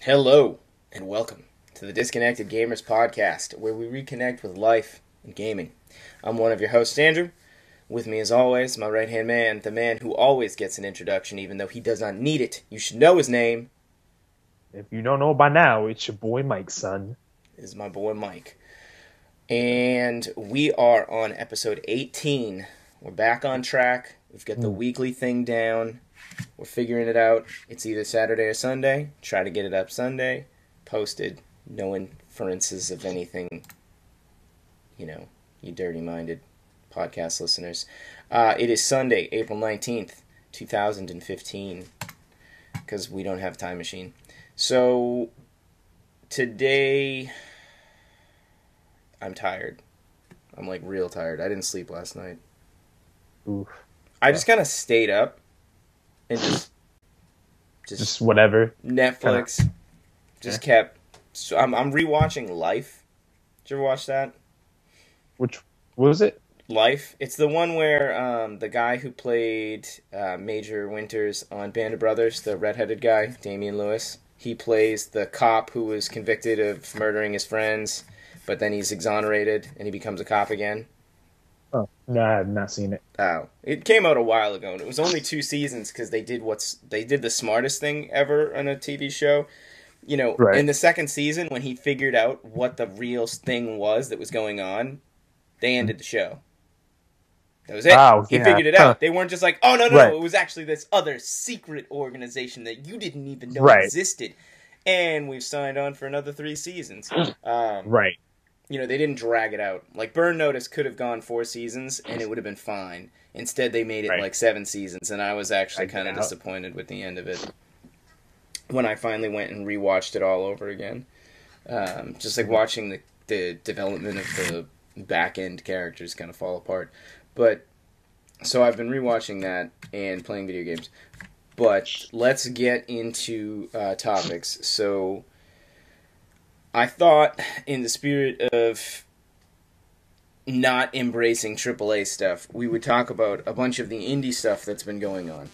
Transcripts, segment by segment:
Hello, and welcome to the Disconnected Gamers Podcast, where we reconnect with life and gaming. I'm one of your hosts, Andrew. With me, as always, my right-hand man, the man who always gets an introduction, even though he does not need it. You should know his name. If you don't know by now, it's your boy Mike, son. It is my boy Mike. And we are on episode 18. We're back on track. We've got the weekly thing down. We're figuring it out. It's either Saturday or Sunday. Try to get it up Sunday. Posted. No inferences of anything. You dirty-minded podcast listeners. It is Sunday, April 19th, 2015. Because we don't have a time machine. So, today, I'm tired. I'm, real tired. I didn't sleep last night. Oof. I just kind of stayed up and just whatever. Netflix. Just kept... So I'm rewatching Life. Did you ever watch that? What was it? Life. It's the one where the guy who played Major Winters on Band of Brothers, the redheaded guy, Damian Lewis, he plays the cop who was convicted of murdering his friends, but then he's exonerated and he becomes a cop again. Oh, no, I have not seen it. Oh, it came out a while ago, and it was only 2 seasons because they did the smartest thing ever on a TV show. Right. In the second season, when he figured out what the real thing was that was going on, they ended the show. That was it. Oh, he yeah. figured it out. They weren't just like, oh, no, Right. it was actually this other secret organization that you didn't even know Right. existed. And we've signed on for another 3 seasons. Right. They didn't drag it out. Burn Notice could have gone 4 seasons, and it would have been fine. Instead, they made it 7 seasons, and I was actually kind of disappointed with the end of it. When I finally went and rewatched it all over again. Just watching the development of the back-end characters kind of fall apart. But, so I've been rewatching that and playing video games. But let's get into topics. So, I thought, in the spirit of not embracing AAA stuff, we would talk about a bunch of the indie stuff that's been going on.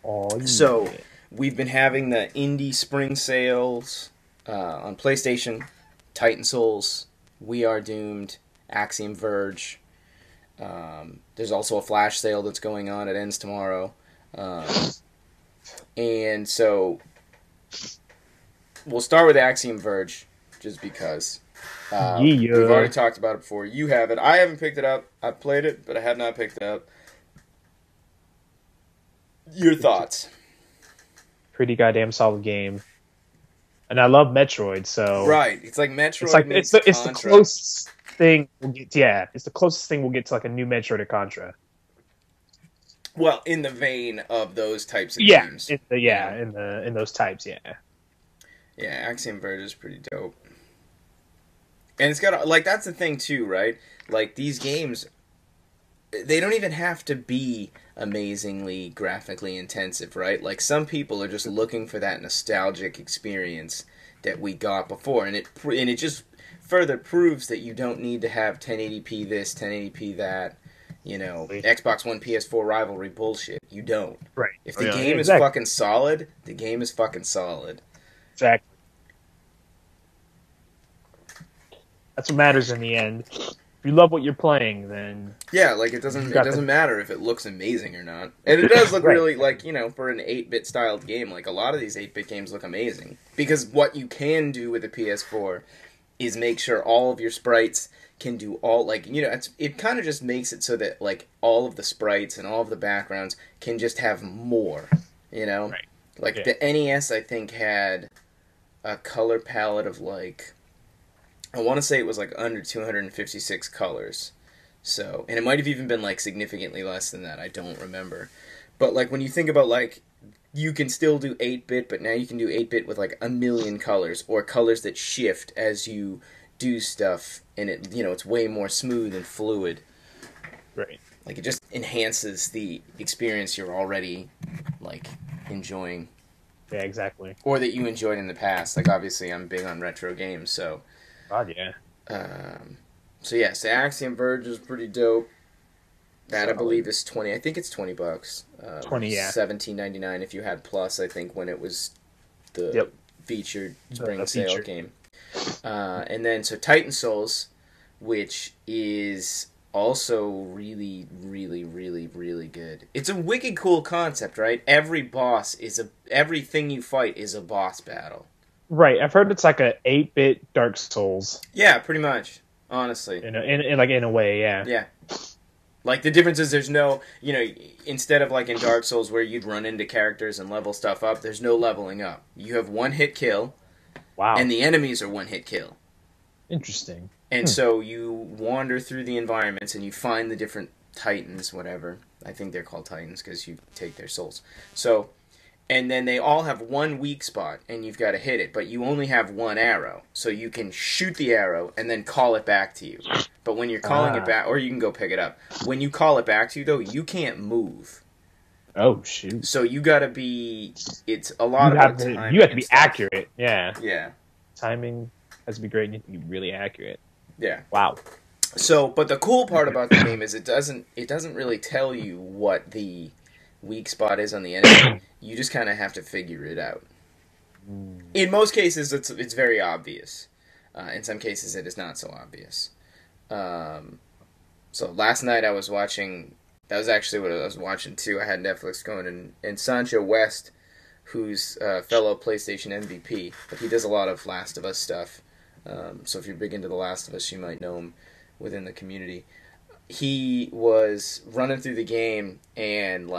Oh, yeah. So, we've been having the indie spring sales on PlayStation, Titan Souls, We Are Doomed, Axiom Verge. There's also a Flash sale that's going on. It ends tomorrow. And so, we'll start with Axiom Verge, just because. We've already talked about it before. You have it. I haven't picked it up. I've played it, but I have not picked it up. Your thoughts? Pretty goddamn solid game. And I love Metroid, so... Right. It's like Metroid it's the closest thing we'll get to, it's the closest thing we'll get to a new Metroid or Contra. Well, in the vein of those types of games. In those types, yeah. Yeah, Axiom Verge is pretty dope. And it's got, that's the thing too, right? These games, they don't even have to be amazingly graphically intensive, right? Some people are just looking for that nostalgic experience that we got before, and it just further proves that you don't need to have 1080p this, 1080p that, Xbox One, PS4 rivalry bullshit. You don't. Right. If the game is fucking solid, the game is fucking solid. Exactly. That's what matters in the end. If you love what you're playing, then... Yeah, it doesn't matter if it looks amazing or not. And it does look really, for an 8-bit styled game, a lot of these 8-bit games look amazing. Because what you can do with a PS4 is make sure all of your sprites can do all, it kind of just makes it so that, all of the sprites and all of the backgrounds can just have more, Right. The NES, I think, had a color palette of, I want to say it was under 256 colors. So, and it might have even been significantly less than that. I don't remember. But when you think about you can still do 8-bit, but now you can do 8-bit with a million colors, or colors that shift as you do stuff, and it's way more smooth and fluid. Right. It just enhances the experience you're already enjoying. Yeah, exactly. Or that you enjoyed in the past. Obviously I'm big on retro games, so God, yeah. So Axiom Verge is pretty dope. That I believe is 20. I think it's $20. 20, yeah. $17.99 if you had Plus. I think when it was the featured spring sale game. And then so Titan Souls, which is also really, really, really, really good. It's a wicked cool concept, right? Everything you fight is a boss battle. Right, I've heard it's like a 8-bit Dark Souls. Yeah, pretty much. Honestly, in a way, yeah. Yeah. Like, the difference is there's no, instead of like in Dark Souls where you'd run into characters and level stuff up, there's no leveling up. You have one-hit kill. Wow. And the enemies are one-hit kill. Interesting. And so you wander through the environments and you find the different titans, whatever. I think they're called titans because you take their souls. So, and then they all have one weak spot and you've got to hit it, but you only have one arrow. So you can shoot the arrow and then call it back to you. But when you're calling it back, or you can go pick it up. When you call it back to you, though, you can't move. Oh, shoot. So you got to be, it's a lot of time. You have to be accurate. Yeah. Yeah. Timing has to be great and you have to be really accurate. Yeah. Wow. So, but the cool part about the game is it doesn't really tell you what the weak spot is on the enemy. You just kind of have to figure it out. In most cases, it's very obvious. In some cases, it is not so obvious. So last night I was watching. That was actually what I was watching too. I had Netflix going, and Sancho West, who's a fellow PlayStation MVP, but he does a lot of Last of Us stuff. So if you're big into The Last of Us, you might know him within the community. He was running through the game, and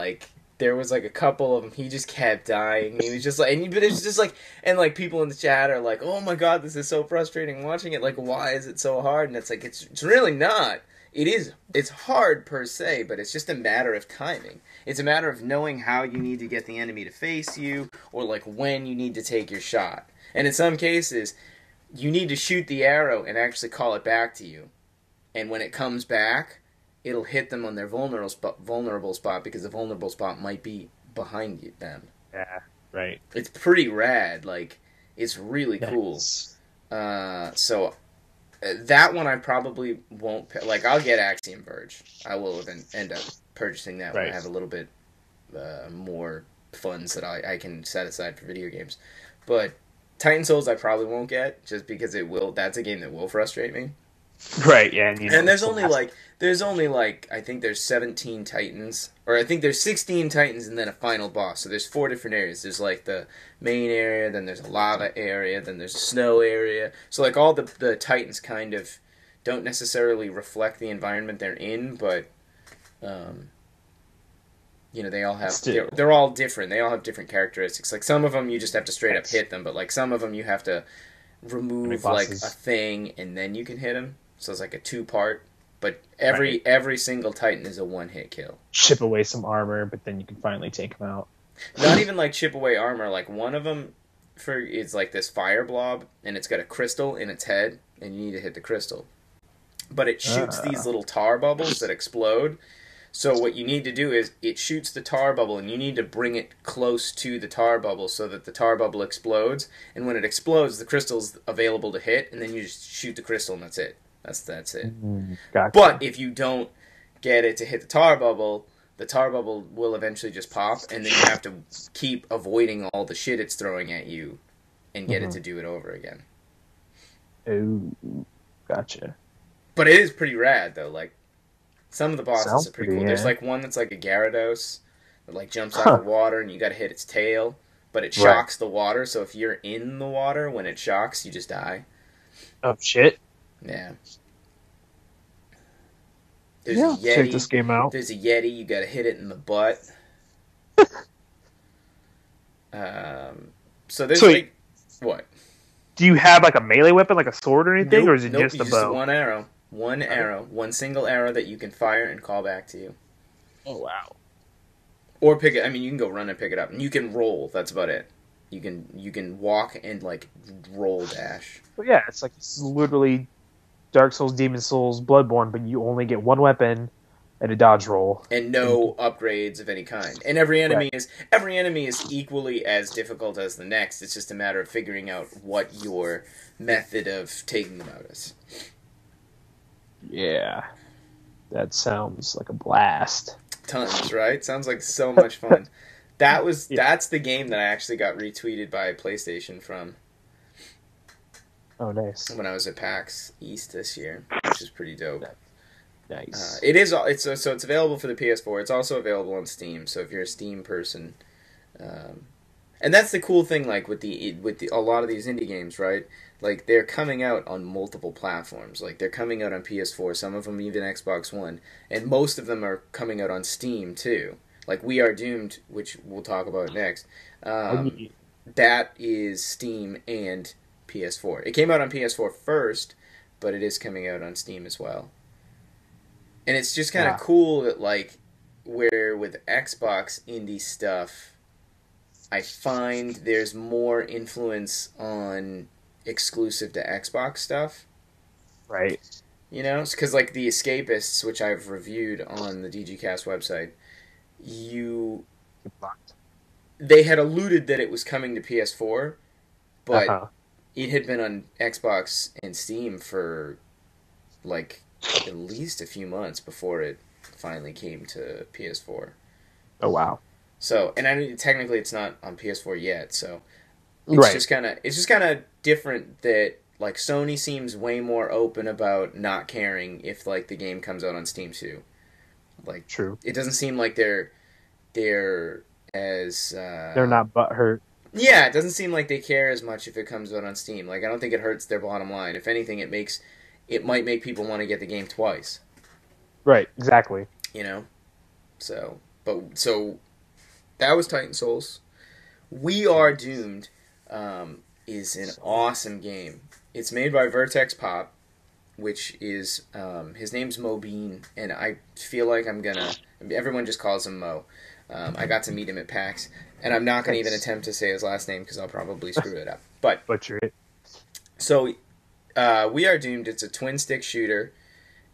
there was a couple of them. He just kept dying. He was just but it's just and people in the chat are like, "Oh my god, this is so frustrating watching it. Why is it so hard?" And it's it's really not. It is. It's hard per se, but it's just a matter of timing. It's a matter of knowing how you need to get the enemy to face you, or when you need to take your shot. And in some cases, you need to shoot the arrow and actually call it back to you. And when it comes back, it'll hit them on their vulnerable spot because the vulnerable spot might be behind them. Yeah, right. It's pretty rad. It's really cool. So that one I probably won't pay. I'll get Axiom Verge. I will end up purchasing that when I have a little bit more funds that I can set aside for video games. But Titan Souls I probably won't get just because that's a game that will frustrate me. Right, yeah. And there's only I think there's 17 Titans, or I think there's 16 Titans and then a final boss. So there's 4 different areas. There's the main area, then there's a lava area, then there's a snow area. So all the Titans kind of don't necessarily reflect the environment they're in, but they all have they're all different. They all have different characteristics. Some of them you just have to straight up hit them, but some of them you have to remove a thing and then you can hit them. So it's a 2-part, but every single Titan is a one-hit kill. Chip away some armor, but then you can finally take them out. Not even chip away armor. One of them is this fire blob, and it's got a crystal in its head, and you need to hit the crystal. But it shoots these little tar bubbles that explode. So what you need to do is it shoots the tar bubble, and you need to bring it close to the tar bubble so that the tar bubble explodes. And when it explodes, the crystal's available to hit, and then you just shoot the crystal, and that's it. That's it. Gotcha. But if you don't get it to hit the tar bubble will eventually just pop, and then you have to keep avoiding all the shit it's throwing at you and get it to do it over again. Oh, gotcha. But it is pretty rad, though. Some of the bosses are pretty cool. Yeah. There's one that's a Gyarados that jumps out of the water, and you gotta hit its tail, but it shocks the water, so if you're in the water, when it shocks, you just die. Oh, shit. Yeah. Check this game out. There's a Yeti, you gotta hit it in the butt. So there's what? Do you have a melee weapon, a sword or anything, or is it just a bow? Just one arrow. One single arrow that you can fire and call back to you. Oh, wow. Or pick it, you can go run and pick it up. And you can roll, that's about it. You can walk and, roll dash. Well, yeah, it's literally Dark Souls, Demon Souls, Bloodborne, but you only get one weapon and a dodge roll. And no upgrades of any kind. And every enemy is equally as difficult as the next. It's just a matter of figuring out what your method of taking them out is. Yeah. That sounds like a blast. Tons, right? Sounds like so much fun. That's the game that I actually got retweeted by PlayStation from. Oh, nice. when I was at PAX East this year, which is pretty dope. Nice. It's available for the PS4. It's also available on Steam. So if you're a Steam person, and that's the cool thing, like with a lot of these indie games, right? Like they're coming out on multiple platforms. Like they're coming out on PS4. Some of them even Xbox One, and most of them are coming out on Steam too. Like We Are Doomed, which we'll talk about next. That is Steam and PS4. It came out on PS4 first, but it is coming out on Steam as well. And it's just kind of cool that, like, where with Xbox indie stuff, I find there's more influence on exclusive to Xbox stuff. Right. You know? Because, like, The Escapists, which I've reviewed on the DGCast website, they had alluded that it was coming to PS4, but it had been on Xbox and Steam for, like, at least a few months before it finally came to PS4. Oh, wow. So, and technically it's not on PS4 yet, so it's just kind of different that, like, Sony seems way more open about not caring if, like, the game comes out on Steam too. Like, true. It doesn't seem like they're as they're not butthurt. Yeah, it doesn't seem like they care as much if it comes out on Steam. Like, I don't think it hurts their bottom line. If anything, it might make people want to get the game twice. Right, exactly. You know? So that was Titan Souls. We Are Doomed is an awesome game. It's made by Vertex Pop, which is, his name's Mo Bean, and I feel like everyone just calls him Mo. I got to meet him at PAX, and I'm not going to even attempt to say his last name because I'll probably screw it up. But butcher it. So, We Are Doomed. It's a twin-stick shooter,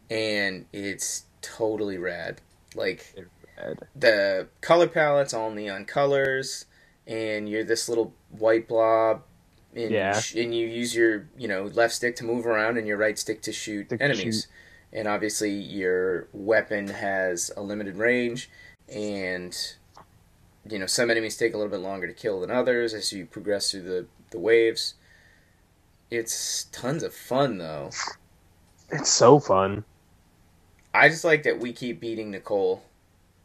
and it's totally rad. Like, the color palette's all neon colors, and you're this little white blob, and you use your left stick to move around and your right stick to shoot enemies. And obviously, your weapon has a limited range, and some enemies take a little bit longer to kill than others as you progress through the waves. It's tons of fun, though. It's so fun. I just like that we keep beating Nicole.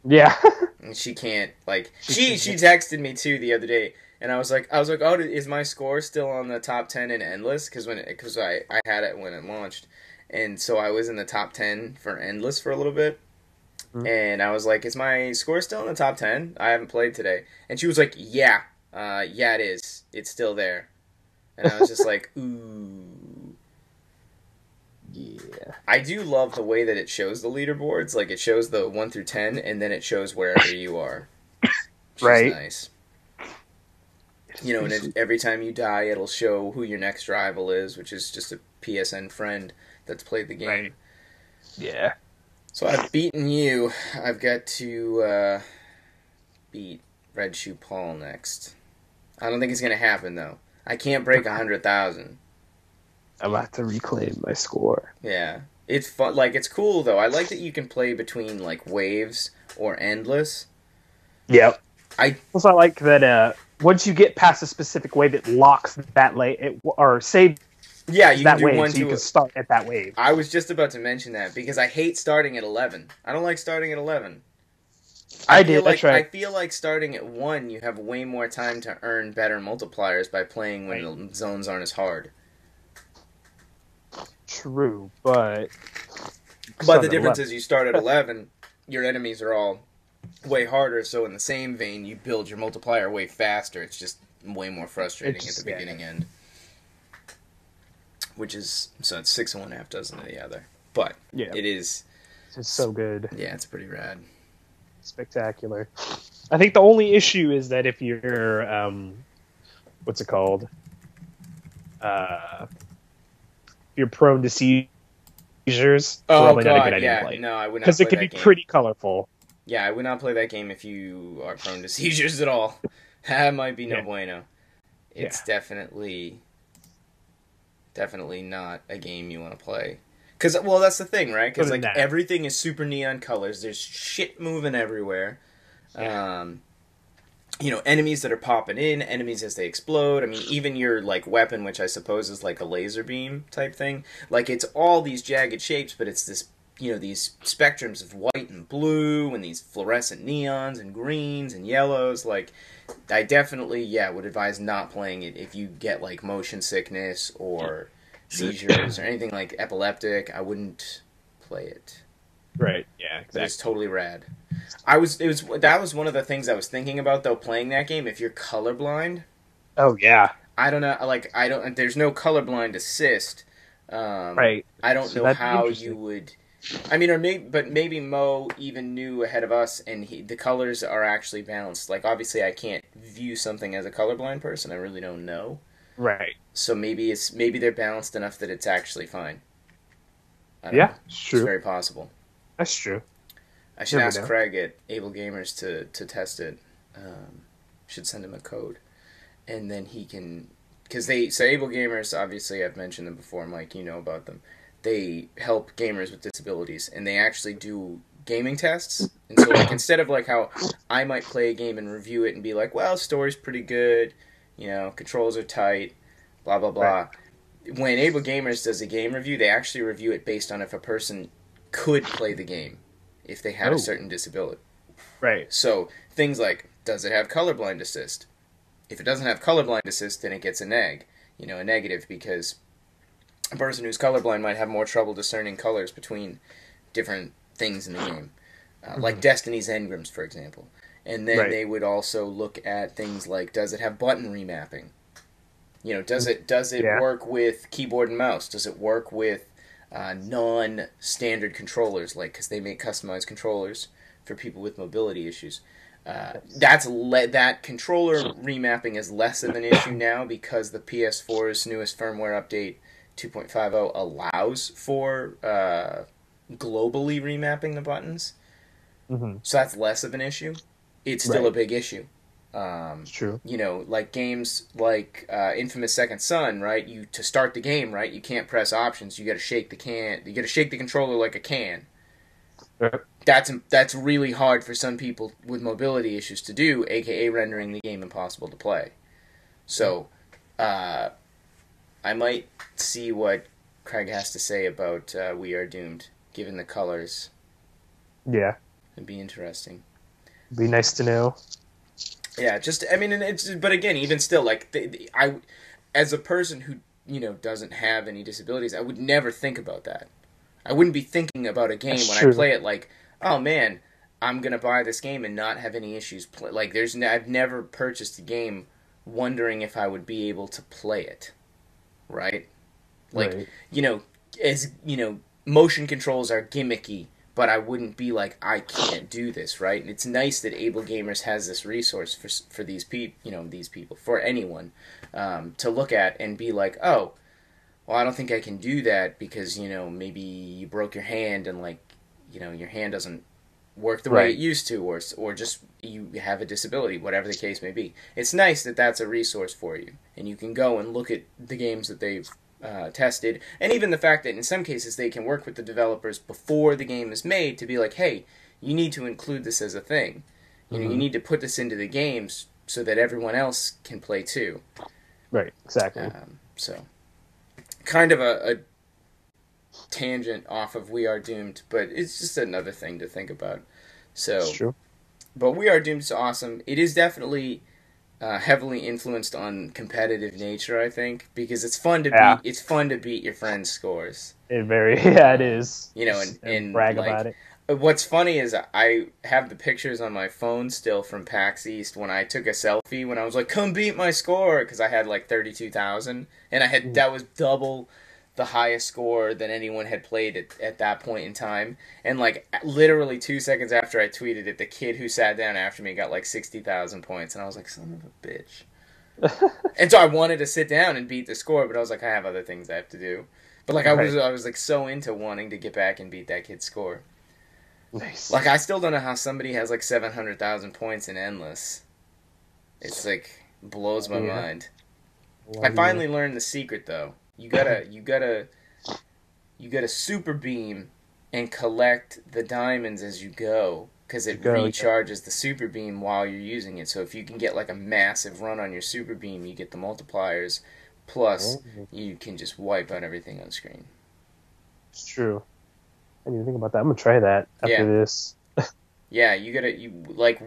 Yeah. And she can't, like... She texted me, too, the other day, and I was like, oh, is my score still on the top 10 in Endless? Because I had it when it launched. And so I was in the top 10 for Endless for a little bit. Mm-hmm. And I was like, is my score still in the top 10? I haven't played today. And she was like, yeah, it is. It's still there. And I was just like, ooh. Yeah. I do love the way that it shows the leaderboards. Like, it shows the 1 through 10, and then it shows wherever you are. Which is nice. And every time you die, it'll show who your next rival is, which is just a PSN friend that's played the game. Right. Yeah. So I've beaten you. I've got to beat Red Shoe Paul next. I don't think it's going to happen, though. I can't break 100,000. I'm about to reclaim my score. Yeah. It's fun. Like, it's cool, though. I like that you can play between, like, waves or endless. Yep. Also, I like that once you get past a specific wave, it locks that or saves you that can do wave, one so you can start at that wave. I was just about to mention that, because I hate starting at 11. I don't like starting at 11. That's right. I feel like starting at 1, you have way more time to earn better multipliers by playing when the zones aren't as hard. True, but the difference is you start at 11, your enemies are all way harder, so in the same vein, you build your multiplier way faster. It's just way more frustrating at the beginning end. Which is, so it's 6 of one, half dozen of the other. But it is... It's so good. Yeah, it's pretty rad. Spectacular. I think the only issue is that if you're, what's it called? You're prone to seizures. Oh, God, yeah. No, I would not play that game. Because it can be pretty colorful. Yeah, I would not play that game if you are prone to seizures at all. That might be no bueno. It's definitely not a game you want to play. Because, well, that's the thing, right? Because, like, everything is super neon colors. There's shit moving everywhere. enemies that are popping in, enemies as they explode. I mean, even your like weapon, which I suppose is like a laser beam type thing. Like it's all these jagged shapes, but it's this these spectrums of white and blue and these fluorescent neons and greens and yellows. Like I definitely would advise not playing it if you get like motion sickness or seizures or anything like epileptic. I wouldn't play it. Right. Yeah. Exactly. It's totally rad. That was one of the things I was thinking about though playing that game. If you're colorblind, oh yeah, I don't know. Like I don't. There's no colorblind assist. Right. I don't know how you would. I mean, maybe Mo even knew ahead of us, and the colors are actually balanced. Like obviously, I can't view something as a colorblind person. I really don't know. Right. So maybe they're balanced enough that it's actually fine. I don't know. It's true. It's very possible. That's true. I should ask Craig at Able Gamers to test it. Should send him a code, and then he can. Because Able Gamers, obviously, I've mentioned them before. Mike, you know about them. They help gamers with disabilities, and they actually do gaming tests. And so, like, instead of like how I might play a game and review it and be like, "Well, story's pretty good," controls are tight, blah blah blah. Right. When Able Gamers does a game review, they actually review it based on if a person could play the game if they had a certain disability. Right. So things like, does it have colorblind assist? If it doesn't have colorblind assist, then it gets a negative, because a person who's colorblind might have more trouble discerning colors between different things in the game, like Destiny's Engrams, for example. And then they would also look at things like, does it have button remapping? Does it work with keyboard and mouse? Does it work with non-standard controllers, like, because they make customized controllers for people with mobility issues. That controller remapping is less of an issue now because the PS4's newest firmware update 2.50 allows for globally remapping the buttons. Mm-hmm. So that's less of an issue. It's still a big issue. It's true. Like games like Infamous Second Son, right? To start the game, right? You can't press options. You got to shake the can. You got to shake the controller like a can. That's really hard for some people with mobility issues to do, aka rendering the game impossible to play. So, I might see what Craig has to say about We Are Doomed, given the colors. Yeah, it'd be interesting. Be nice to know. Yeah, but again, even still, like, I, as a person who, doesn't have any disabilities, I would never think about that. I wouldn't be thinking about a game when I play it like, oh man, I'm going to buy this game and not have any issues. I've never purchased a game wondering if I would be able to play it. Right? Like, motion controls are gimmicky, but I wouldn't be like, I can't do this, right? And it's nice that Able Gamers has this resource for these people, for anyone, to look at and be like, oh, well, I don't think I can do that because, maybe you broke your hand and, like, your hand doesn't work the way it used to, or just you have a disability, whatever the case may be. It's nice that that's a resource for you, and you can go and look at the games that they've tested, and even the fact that in some cases they can work with the developers before the game is made to be like, hey, you need to include this as a thing. You need to put this into the games so that everyone else can play too. Right, exactly. So, kind of a tangent off of We Are Doomed, but it's just another thing to think about. So, it's true. But We Are Doomed is awesome. It is definitely heavily influenced on competitive nature, I think, because it's fun to beat. It's fun to beat your friends' scores. It is. And brag about it. What's funny is I have the pictures on my phone still from PAX East when I took a selfie when I was like, "Come beat my score," because I had like 32,000, and that was double the highest score that anyone had played at that point in time. And like literally 2 seconds after I tweeted it, the kid who sat down after me got like 60,000 points, and I was like, "Son of a bitch." And so I wanted to sit down and beat the score, but I was like, I have other things I have to do. But like I was like so into wanting to get back and beat that kid's score. Nice. Like, I still don't know how somebody has like 700,000 points in Endless. It's like blows my mind. I finally learned the secret though. You gotta super beam and collect the diamonds as you go, because it recharges the super beam while you're using it. So if you can get like a massive run on your super beam, you get the multipliers. Plus, you can just wipe out everything on screen. It's true. I didn't even think about that. I'm gonna try that after this. Yeah,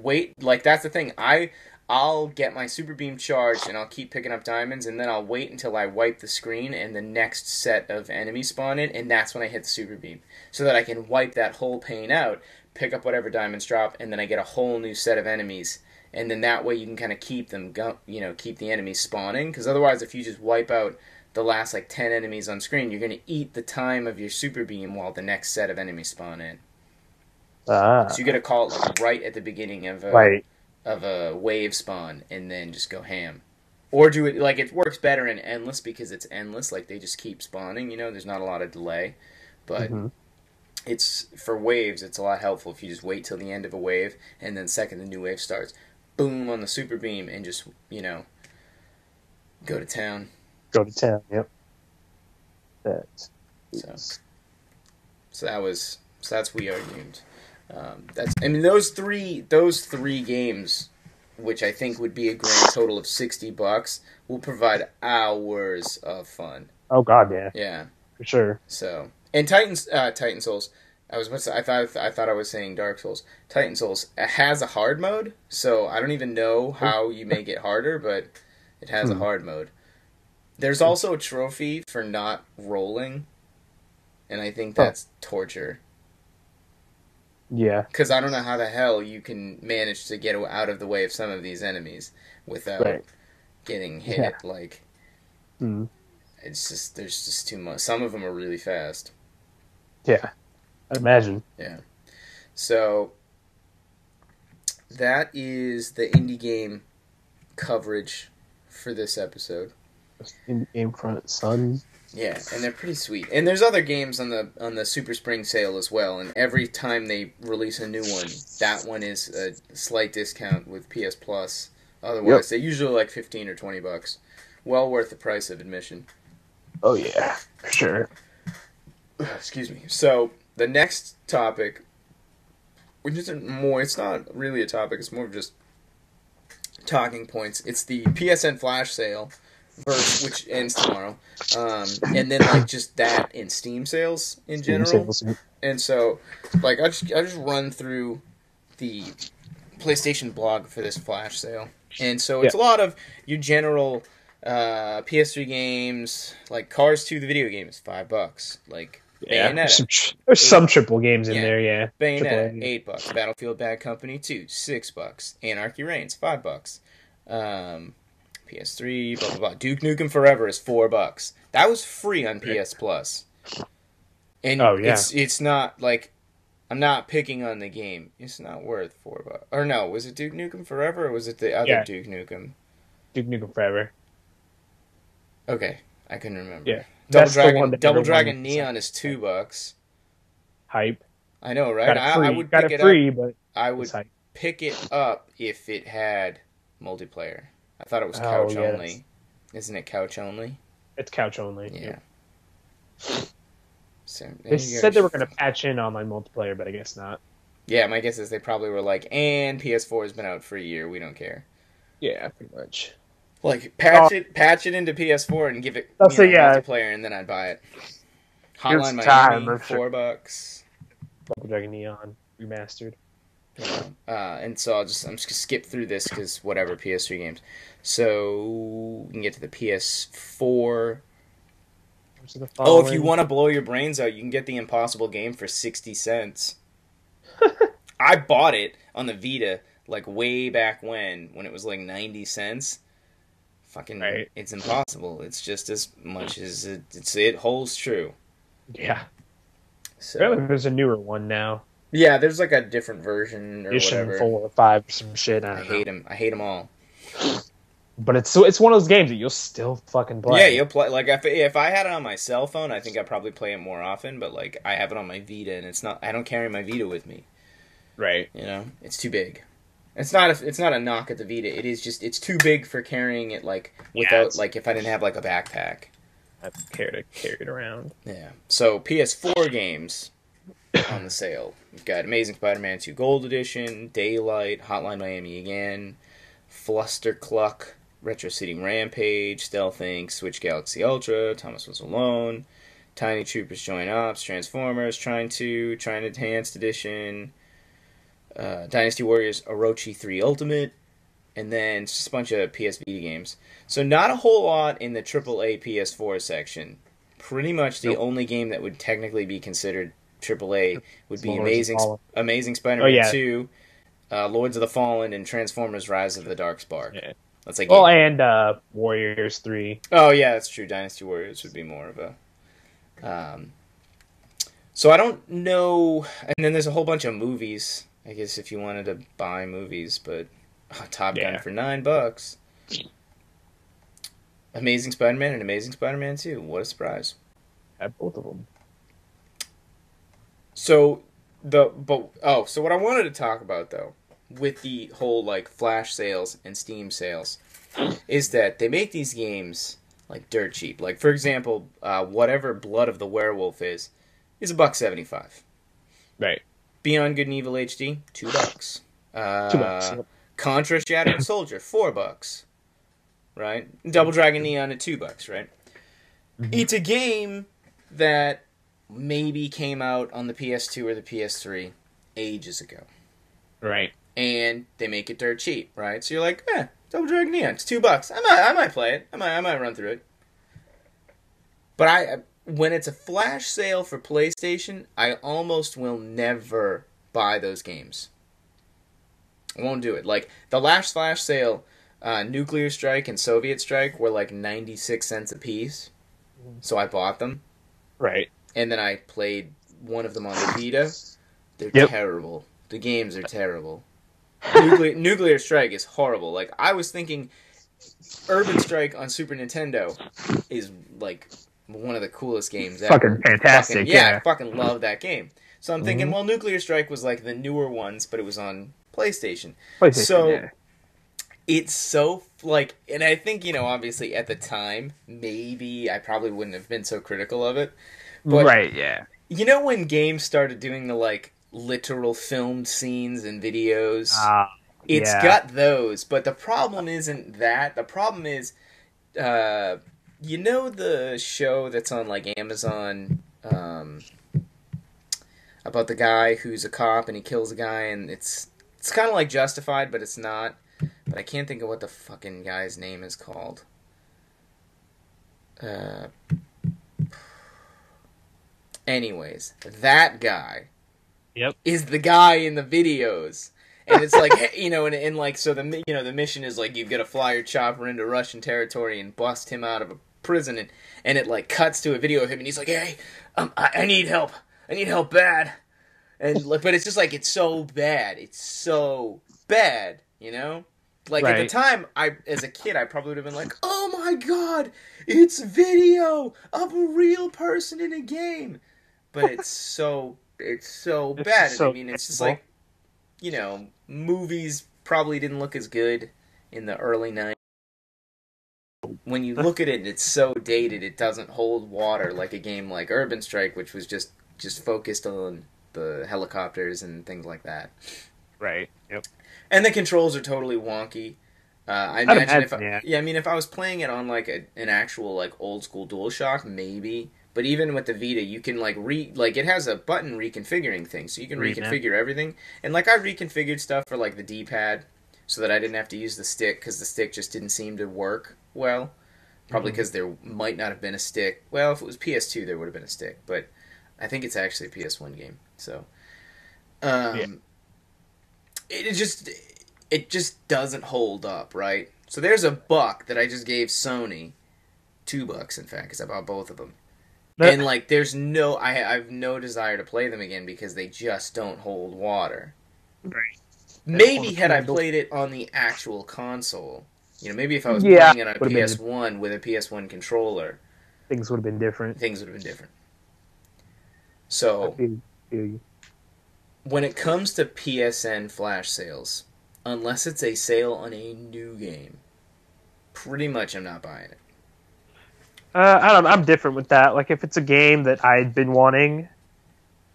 wait. Like, that's the thing. I'll get my super beam charged, and I'll keep picking up diamonds, and then I'll wait until I wipe the screen, and the next set of enemies spawn in, and that's when I hit the super beam. So that I can wipe that whole pane out, pick up whatever diamonds drop, and then I get a whole new set of enemies. And then that way you can kind of keep them, keep the enemies spawning. Because otherwise, if you just wipe out the last, 10 enemies on screen, you're going to eat the time of your super beam while the next set of enemies spawn in. So you got to call it, right at the beginning of a wave spawn, and then just go ham. Or do it, it works better in endless, because it's endless. They just keep spawning, there's not a lot of delay. But it's, for waves, it's a lot helpful if you just wait till the end of a wave, and then second the new wave starts. Boom on the super beam and just, go to town. Go to town, yep. So that's We Are Doomed. Those three games, which I think would be a grand total of $60, will provide hours of fun. Oh God, yeah. Yeah. For sure. So, and Titan Souls, I thought I was saying Dark Souls. Titan Souls has a hard mode, so I don't even know how you make it harder, but it has a hard mode. There's also a trophy for not rolling, and I think that's torture. Yeah. Because I don't know how the hell you can manage to get out of the way of some of these enemies without getting hit. Yeah. It's just, there's just too much. Some of them are really fast. Yeah. I imagine. Yeah. So, that is the indie game coverage for this episode. Indie game front, son. Yeah, and they're pretty sweet. And there's other games on the Super Spring sale as well, and every time they release a new one, that one is a slight discount with PS Plus. Otherwise, they're usually $15 or $20. Well worth the price of admission. Oh yeah, for sure. Excuse me. So, the next topic, which isn't more, it's not really a topic, it's more of just talking points. It's the PSN Flash Sale, which ends tomorrow. And then, just that in Steam sales in general. And so, I just run through the PlayStation blog for this Flash Sale. And so, it's a lot of your general PS3 games, like Cars 2, the video game, is $5. Bayonetta. There's some triple games in there, yeah. Bayonetta, $8. Battlefield Bad Company 2, $6. Anarchy Reigns, $5. PS3, blah, blah, blah. Duke Nukem Forever is $4. That was free on PS Plus. And it's not, I'm not picking on the game. It's not worth $4. Or no, was it Duke Nukem Forever, or was it the other Duke Nukem? Duke Nukem Forever. Okay, I couldn't remember. Yeah. Double Dragon Neon is $2. Hype. I know, right? I would pick it free, up, but I would pick it up if it had multiplayer. I thought it was couch only. Isn't it couch only? It's couch only. Yeah. So, they said they were going to patch in online multiplayer, but I guess not. Yeah, my guess is they probably were and PS4 has been out for a year. We don't care. Yeah, pretty much. Patch it into PS4 and give it multiplayer, and then I'd buy it. Hotline Miami, $4. Double Dragon Neon remastered. And so I'm just gonna skip through this because whatever, PS3 games. So we can get to the PS4. If you want to blow your brains out, you can get the Impossible Game for 60 cents. I bought it on the Vita way back when it was 90 cents. Fucking, It's impossible. It's just as much as it holds true. Yeah. So apparently there's a newer one now. Yeah, there's a different version or Edition whatever. 4 or 5 or some shit. I hate them. I hate them all. But it's one of those games that you'll still fucking play. Yeah, you'll play. If I had it on my cell phone, I think I'd probably play it more often. But I have it on my Vita, and it's not. I don't carry my Vita with me. Right. It's too big. It's not a knock at the Vita. It is just it's too big for carrying it without if I didn't have a backpack. I'd care to carry it around. Yeah. So PS4 games, on the sale. We've got Amazing Spider-Man 2 Gold Edition, Daylight, Hotline Miami again, Fluster Cluck, Retro City Rampage, Stealth Inc., Switch Galaxy Ultra, Thomas Was Alone, Tiny Troopers Join Ops, Transformers, Trine Enhanced Edition, Dynasty Warriors Orochi 3 Ultimate, and then just a bunch of PS Vita games. So not a whole lot in the AAA PS4 section. Pretty much the only game that would technically be considered AAA would be Amazing Spider-Man 2, Lords of the Fallen, and Transformers Rise of the Dark Spark. Yeah. That's like and Warriors 3. Oh, yeah, that's true. Dynasty Warriors would be more of a... So I don't know... And then there's a whole bunch of movies, I guess, if you wanted to buy movies, but... Top Gun for $9. Amazing Spider-Man and Amazing Spider-Man 2. What a surprise. Had both of them. So what I wanted to talk about though, with the whole like Flash sales and Steam sales, is that they make these games like dirt cheap. Like for example, whatever Blood of the Werewolf is $1.75. Right. Beyond Good and Evil HD, $2. $2. Contra Shattered Soldier, $4. Right? Double Dragon Neon at $2, right? Mm-hmm. It's a game that maybe came out on the PS2 or the PS3 ages ago. Right. And they make it dirt cheap, right? So you're like, Double Dragon Neon, it's $2. I might play it. I might run through it. But when it's a flash sale for PlayStation, I almost will never buy those games. I won't do it. Like, the last flash sale, Nuclear Strike and Soviet Strike were like 96 cents a piece. So I bought them. Right. And then I played one of them on the Vita. They're terrible. The games are terrible. Nuclear Strike is horrible. Like, I was thinking Urban Strike on Super Nintendo is like one of the coolest games ever. Fucking fantastic. I fucking love that game. So I'm thinking, well, Nuclear Strike was like the newer ones, but it was on PlayStation. So it's so, like, and I think, obviously at the time, maybe I probably wouldn't have been so critical of it. But, you know when games started doing the, like, literal filmed scenes and videos? It's got those, but the problem isn't that. The problem is, the show that's on, like, Amazon, about the guy who's a cop and he kills a guy, and it's kind of like Justified, but it's not. But I can't think of what the fucking guy's name is called. Anyways, that guy is the guy in the videos. And it's like, and like, so the mission is like, you've got to fly your chopper into Russian territory and bust him out of a prison, and it like cuts to a video of him, and he's like, hey, I need help. I need help bad. And like, but it's just like, it's so bad. It's so bad, Like, at the time, as a kid, I probably would have been like, oh my god, it's video of a real person in a game. But it's so bad. So I mean, it's just like, movies probably didn't look as good in the early 90s. When you look at it, it's so dated, it doesn't hold water like a game like Urban Strike, which was just focused on the helicopters and things like that. Right. Yep. And the controls are totally wonky. I imagine if I was playing it on like an actual like old school DualShock, maybe. But even with the Vita, you can like it has a button reconfiguring thing, so you can reconfigure everything. And like I reconfigured stuff for like the D-pad, so that I didn't have to use the stick because the stick just didn't seem to work well. Probably because there might not have been a stick. Well, if it was PS2, there would have been a stick, but I think it's actually a PS1 game. So, it just doesn't hold up, right? So there's $1 that I just gave Sony, $2 in fact, because I bought both of them. And like, I have no desire to play them again because they just don't hold water. Right. Maybe had I played it on the actual console, maybe if I was playing it on a PS1 with a PS1 controller, things would have been different. So, when it comes to PSN Flash Sales, unless it's a sale on a new game, pretty much I'm not buying it. I don't know. I'm different with that. Like, if it's a game that I'd been wanting,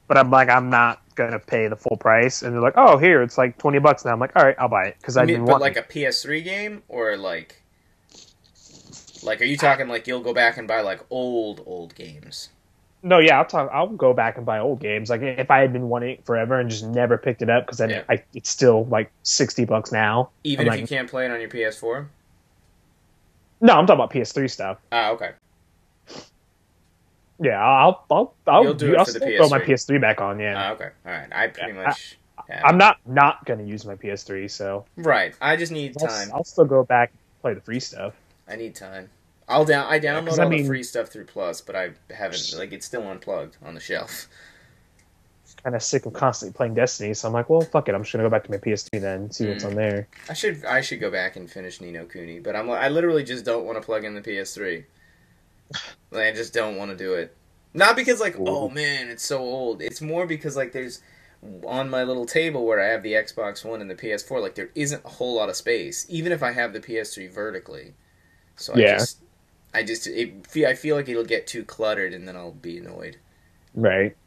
but I'm like, I'm not gonna pay the full price. And they're like, oh, here, it's like $20 now. I'm like, all right, I'll buy it because I didn't want. But like a PS3 game, or like are you talking like you'll go back and buy like old games? No, yeah, I'll go back and buy old games. Like if I had been wanting it forever and just never picked it up because then it's still like $60 now. Even if you can't play it on your PS4. No, I'm talking about PS3 stuff. Ah, okay. Yeah, I'll do it for the PS3. Throw my PS3 back on. Yeah. Ah, okay. All right. I pretty much. I'm not gonna use my PS3, so. Right. I just need time. I'll still go back and play the free stuff. I need time. I download all the free stuff through Plus, but I haven't. Like, it's still unplugged on the shelf. Kind of sick of constantly playing Destiny, so I'm like, well, fuck it. I'm just gonna go back to my PS3 then and see what's on there. I should go back and finish Ni no Kuni, but I literally just don't want to plug in the PS3. Like, I just don't want to do it. Not because like, oh man, it's so old. It's more because like there's on my little table where I have the Xbox One and the PS4, like there isn't a whole lot of space, even if I have the PS3 vertically. So I feel like it'll get too cluttered and then I'll be annoyed. Right.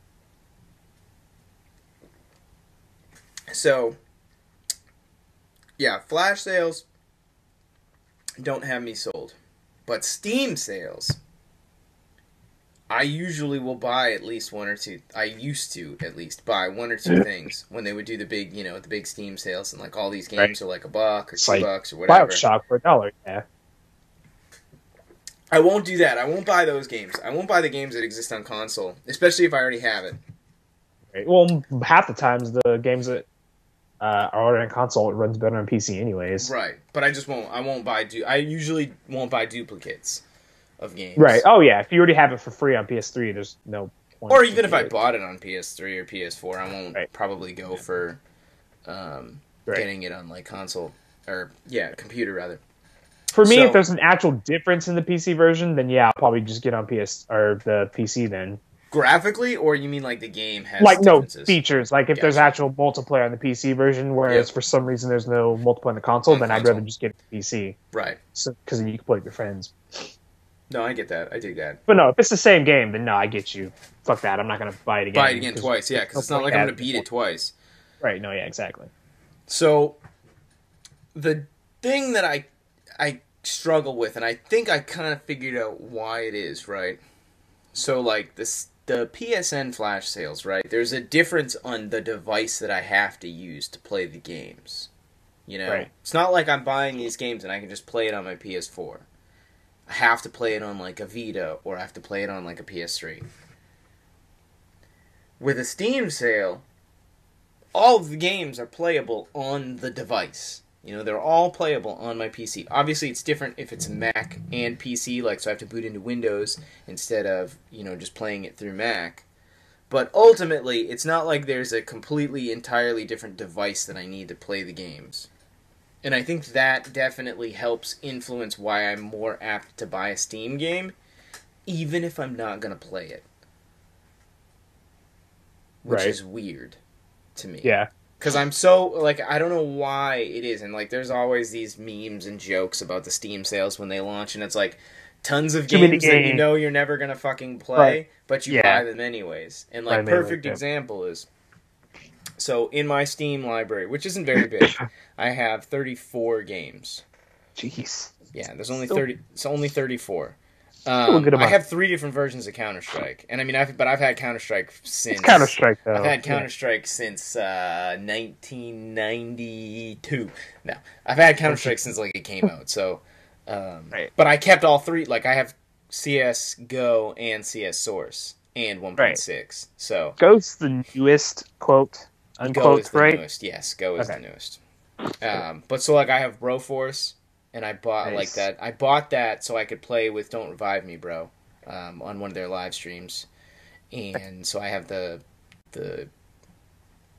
So, yeah, Flash sales don't have me sold. But Steam sales, I usually will buy at least one or two. I used to at least buy one or two things when they would do the big, the big Steam sales, and like all these games are like $1 or $2 or whatever. BioShock for $1, yeah. I won't do that. I won't buy those games. I won't buy the games that exist on console, especially if I already have it. Right. Well, half the times the games that are already on console, it runs better on PC anyways. Right, but I just won't. I won't buy. I usually won't buy duplicates of games. Right. Oh yeah. If you already have it for free on PS3, there's no point. Or even if I bought it on PS3 or PS4, I won't probably go for getting it on like console or computer rather. For me, if there's an actual difference in the PC version, then yeah, I'll probably just get on PS or the PC then. Graphically, or you mean like the game has like differences? No features? Like if there's actual multiplayer on the PC version, whereas for some reason there's no multiplayer on the console, then I'd rather just get the PC. Right. So because then you can play with your friends. No, I get that. I dig that. But no, if it's the same game, then no, I get you. Fuck that. I'm not gonna buy it again. Buy it again twice, yeah, because it's not like I'm gonna beat it twice. Right. No. Yeah. Exactly. So the thing that I struggle with, and I think I kind of figured out why it is, right? So like the PSN Flash Sales, right? There's a difference on the device that I have to use to play the games. Right. It's not like I'm buying these games and I can just play it on my PS4. I have to play it on like a Vita, or I have to play it on like a PS3. With a Steam sale, all of the games are playable on the device. They're all playable on my PC. Obviously, it's different if it's Mac and PC, so I have to boot into Windows instead of, just playing it through Mac. But ultimately, it's not like there's a completely, entirely different device that I need to play the games. And I think that definitely helps influence why I'm more apt to buy a Steam game, even if I'm not going to play it. Which is weird to me. Yeah. Because I'm so, I don't know why it is. And, there's always these memes and jokes about the Steam sales when they launch. And it's, tons of games that you're never going to fucking play, but you buy them anyways. And, perfect example is, so in my Steam library, which isn't very big, I have 34 games. Jeez. Yeah, there's only 30. It's only 34. I have 3 different versions of Counter-Strike, and I mean, I've had Counter-Strike since Counter-Strike. Though. I've had Counter-Strike since 1992. No, I've had Counter-Strike since it came out. So, but I kept all 3. I have CS GO and CS Source and 1.6. So GO's the newest quote unquote, GO is the newest. Yes, GO is the newest. But so I have Broforce. And I bought that. I bought that so I could play with Don't Revive Me, Bro, on one of their live streams, and so I have the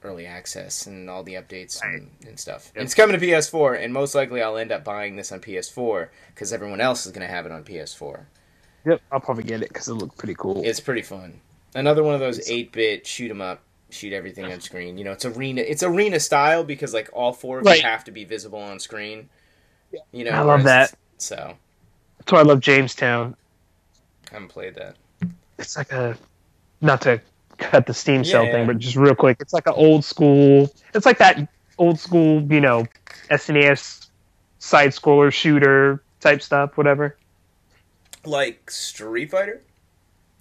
early access and all the updates and stuff. Yep. And it's coming to PS4, and most likely I'll end up buying this on PS4 because everyone else is going to have it on PS4. Yep, I'll probably get it because it looks pretty cool. It's pretty fun. Another one of those 8-bit shoot 'em up, shoot everything on screen. It's arena. It's arena style because all 4 of you have to be visible on screen. I love that. So that's why I love Jamestown. I haven't played that. It's not to cut the Steam sale thing, but just real quick, it's like an old school. It's like that old school, SNES side scroller shooter type stuff, whatever. Like Street Fighter?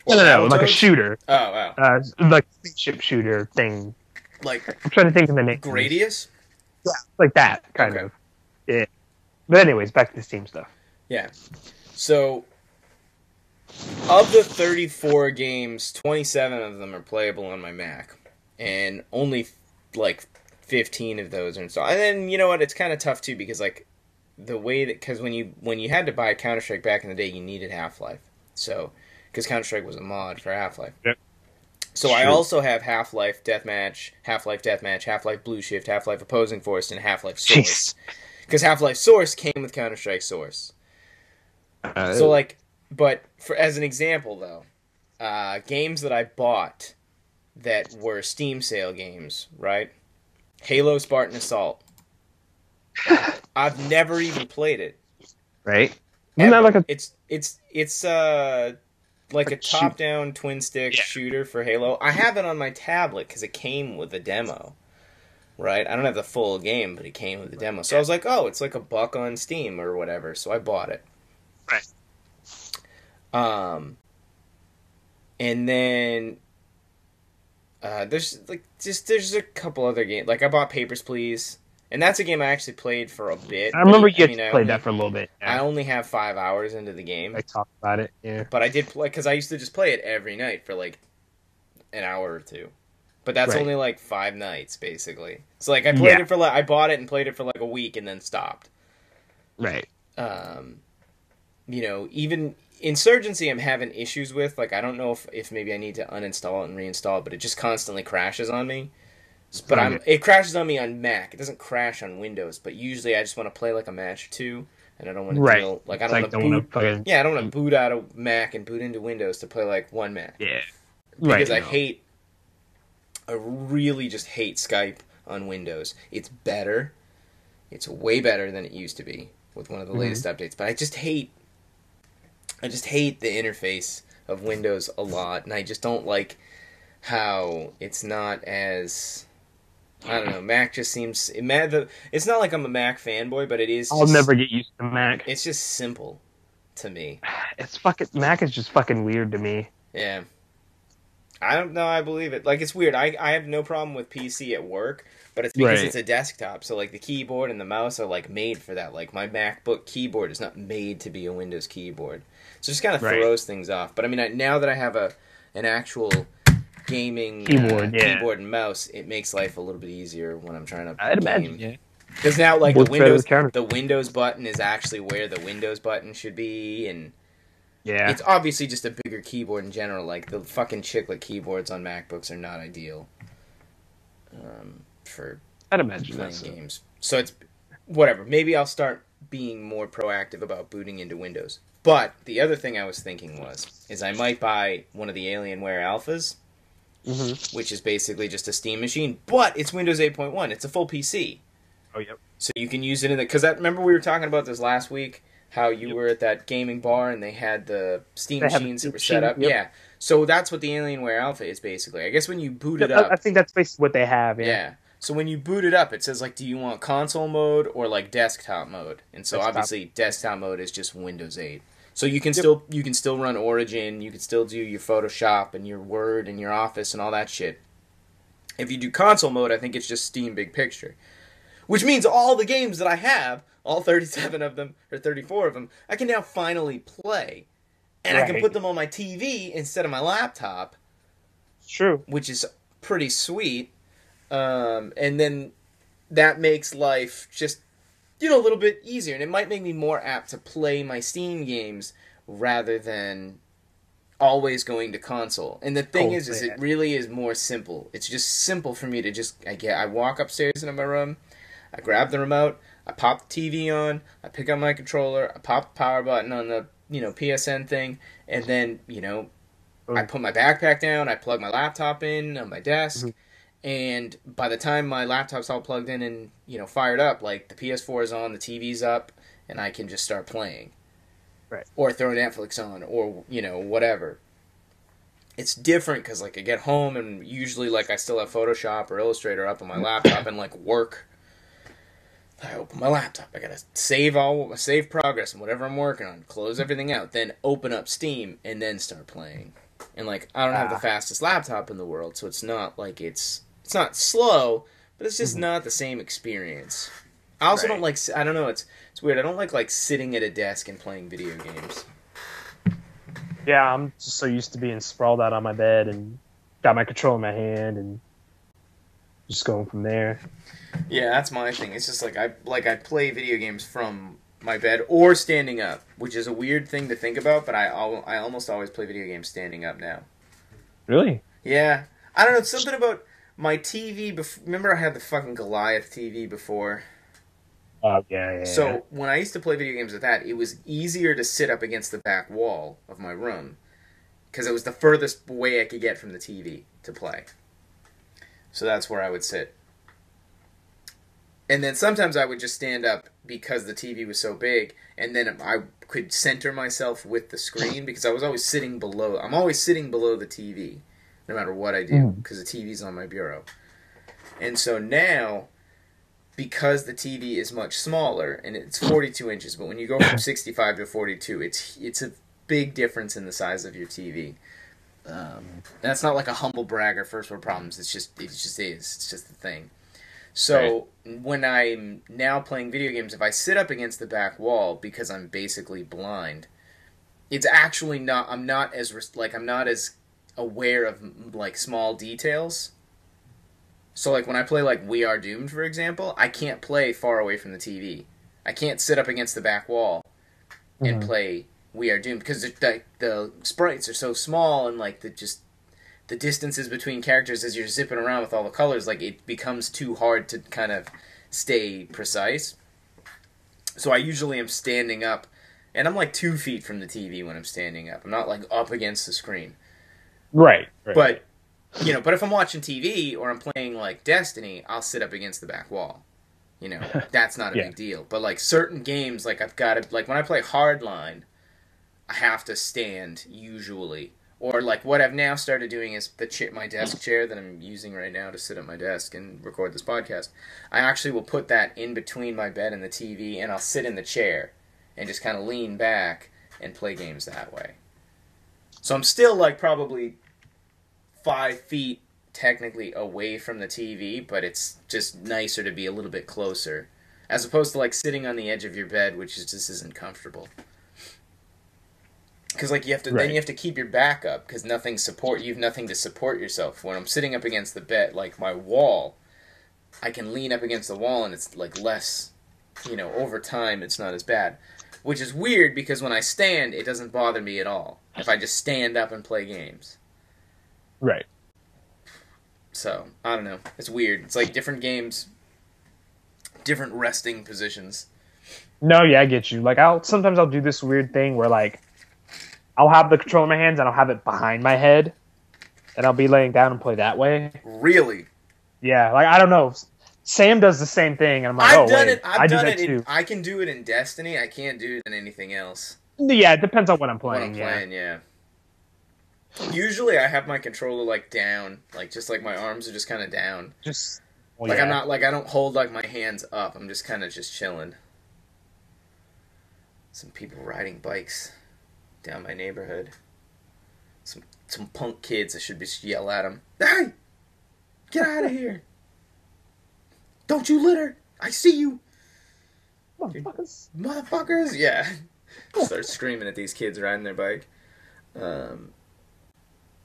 No, like a shooter. Oh, wow. Like a spaceship shooter thing. Like, I'm trying to think of the name. Gradius? Yeah, like that, kind of. Yeah. But anyways, back to the Steam stuff. Yeah. So, of the 34 games, 27 of them are playable on my Mac. And only, 15 of those are installed. And then, you know what, it's kind of tough, too, because, the way that... Because when you had to buy Counter-Strike back in the day, you needed Half-Life. So, because Counter-Strike was a mod for Half-Life. Yep. So I also have Half-Life Deathmatch, Half-Life Blue Shift, Half-Life Opposing Force, and Half-Life Source. Because Half-Life Source came with Counter-Strike Source. But as an example, though, games that I bought that were Steam sale games, right? Halo Spartan Assault. I've never even played it. Right? Isn't that like a... It's like a top-down twin-stick shooter for Halo. I have it on my tablet because it came with a demo, right? I don't have the full game, but it came with the demo. So I was like, oh, it's like $1 on Steam or whatever. So I bought it. Right. And then there's a couple other games. Like I bought Papers, Please. And that's a game I actually played for a bit. I remember you played that for a little bit. Yeah. I only have 5 hours into the game. I talked about it, yeah. But I did play, because I used to just play it every night for an hour or two. But that's only 5 nights, basically. So I played it for I bought it and played it for a week and then stopped. Right. Even Insurgency I'm having issues with. I don't know if maybe I need to uninstall it and reinstall it, but it just constantly crashes on me. But it crashes on me on Mac. It doesn't crash on Windows. But usually I just want to play a match or two, and I don't want to deal. I don't want to boot out of Mac and boot into Windows to play one match. Yeah, because I really just hate Skype on Windows. It's better. It's way better than it used to be with one of the latest updates. But I just hate the interface of Windows a lot, and I just don't like how it's not as... I don't know. Mac just seems... It's not like I'm a Mac fanboy, but it is... I'll never get used to Mac. It's just simple to me. Mac is just fucking weird to me. Yeah. I don't know. I believe it. It's weird. I have no problem with PC at work, but it's because it's a desktop. So, the keyboard and the mouse are, made for that. My MacBook keyboard is not made to be a Windows keyboard. So it just kind of throws things off. But, now that I have an actual... gaming keyboard and mouse, it makes life a little bit easier when I'm trying to play. I'd imagine, yeah. Because now, the Windows button is actually where the Windows button should be, and it's obviously just a bigger keyboard in general. The fucking chiclet keyboards on MacBooks are not ideal for I'd imagine playing games. So it's whatever. Maybe I'll start being more proactive about booting into Windows. But the other thing I was thinking is I might buy one of the Alienware Alphas. Which is basically just a Steam machine, but it's Windows 8.1. It's a full PC. Oh, yep. So you can use it in the... Because remember we were talking about this last week, how you were at that gaming bar and they had the Steam machines that were set up? Yep. Yeah. So that's what the Alienware Alpha is, basically. I guess when you boot it up... I think that's basically what they have, yeah. So when you boot it up, it says, do you want console mode or, desktop mode? And so, obviously, desktop mode is just Windows 8. So you can still run Origin, you can still do your Photoshop and your Word and your Office and all that shit. If you do console mode, I think it's just Steam Big Picture. Which means all the games that I have, all 37 of them, or 34 of them, I can now finally play. And I can put them on my TV instead of my laptop. True. Which is pretty sweet. And then that makes life just... a little bit easier, and it might make me more apt to play my Steam games rather than always going to console. And the thing is it really is more simple. It's just simple for me to I walk upstairs into my room, I grab the remote, I pop the TV on, I pick up my controller, I pop the power button on the, PSN thing, and then, I put my backpack down, I plug my laptop in on my desk, and by the time my laptop's all plugged in and, fired up, the PS4 is on, the TV's up, and I can just start playing. Right. Or throw Netflix on, or, whatever. it's different because like I get home and usually like I still have Photoshop or Illustrator up on my laptop and like work. I open my laptop. I gotta save progress and whatever I'm working on. Close everything out. Then open up Steam and then start playing. And like I don't have the fastest laptop in the world, so it's not like it's not slow, but it's just not the same experience. I also don't like. I don't know. It's weird. I don't like sitting at a desk and playing video games. Yeah, I'm just so used to being sprawled out on my bed and got my controller in my hand and just going from there. Yeah, that's my thing. It's just like I play video games from my bed or standing up, which is a weird thing to think about, but I almost always play video games standing up now. Really? Yeah. I don't know, it's something about my TV. Remember I had the fucking Goliath TV before? Oh, yeah. So when I used to play video games with that, it was easier to sit up against the back wall of my room because it was the furthest way I could get from the TV to play. So that's where I would sit. And then sometimes I would just stand up because the TV was so big, and then I could center myself with the screen because I was always sitting below. I'm always sitting below the TV, no matter what I do, because the TV's on my bureau. And so now, because the TV is much smaller, and it's 42 inches, but when you go from 65 to 42, it's a big difference in the size of your TV. That's not like a humble brag or first world problems. It just is. It's just the thing. So when I'm now playing video games, if I sit up against the back wall because I'm basically blind, it's actually not. I'm not as aware of like small details. So like when I play like We Are Doomed, for example, I can't play far away from the TV. I can't sit up against the back wall and play We Are Doomed because the sprites are so small and like the distances between characters as you're zipping around with all the colors, like it becomes too hard to kind of stay precise. So I usually am standing up, and I'm like 2 feet from the TV when I'm standing up. I'm not like up against the screen. Right. But but if I'm watching TV or I'm playing like Destiny, I'll sit up against the back wall. That's not a big deal. But like certain games, like I've got to, like when I play Hardline, I have to stand usually. Or like what I've now started doing is my desk chair that I'm using right now to sit at my desk and record this podcast. I actually will put that in between my bed and the TV, and I'll sit in the chair and just kind of lean back and play games that way. So I'm still like probably 5 feet technically away from the TV, but it's just nicer to be a little bit closer, as opposed to like sitting on the edge of your bed, which just isn't comfortable. Because like then you have to keep your back up because you have nothing to support yourself. When I'm sitting up against the bed, like my wall, I can lean up against the wall and it's like less, over time it's not as bad. Which is weird because when I stand, it doesn't bother me at all. If I just stand up and play games. Right. So, I don't know. It's weird. It's like different games, different resting positions. No, yeah, I get you. Like sometimes I'll do this weird thing where like I'll have the controller in my hands and I'll have it behind my head, and I'll be laying down and play that way. Really? Yeah, like I don't know. Sam does the same thing, and I'm like, I've done it too. I can do it in Destiny. I can't do it in anything else. Yeah, it depends on what I'm playing. Yeah. Usually, I have my controller like down, like just like my arms are just kind of down. I'm not like I don't hold like my hands up. I'm just kind of just chilling. Some people riding bikes down my neighborhood. Some punk kids. I should just yell at them. Hey! Get out of here! Don't you litter! I see you! Motherfuckers! Yeah. Start screaming at these kids riding their bike.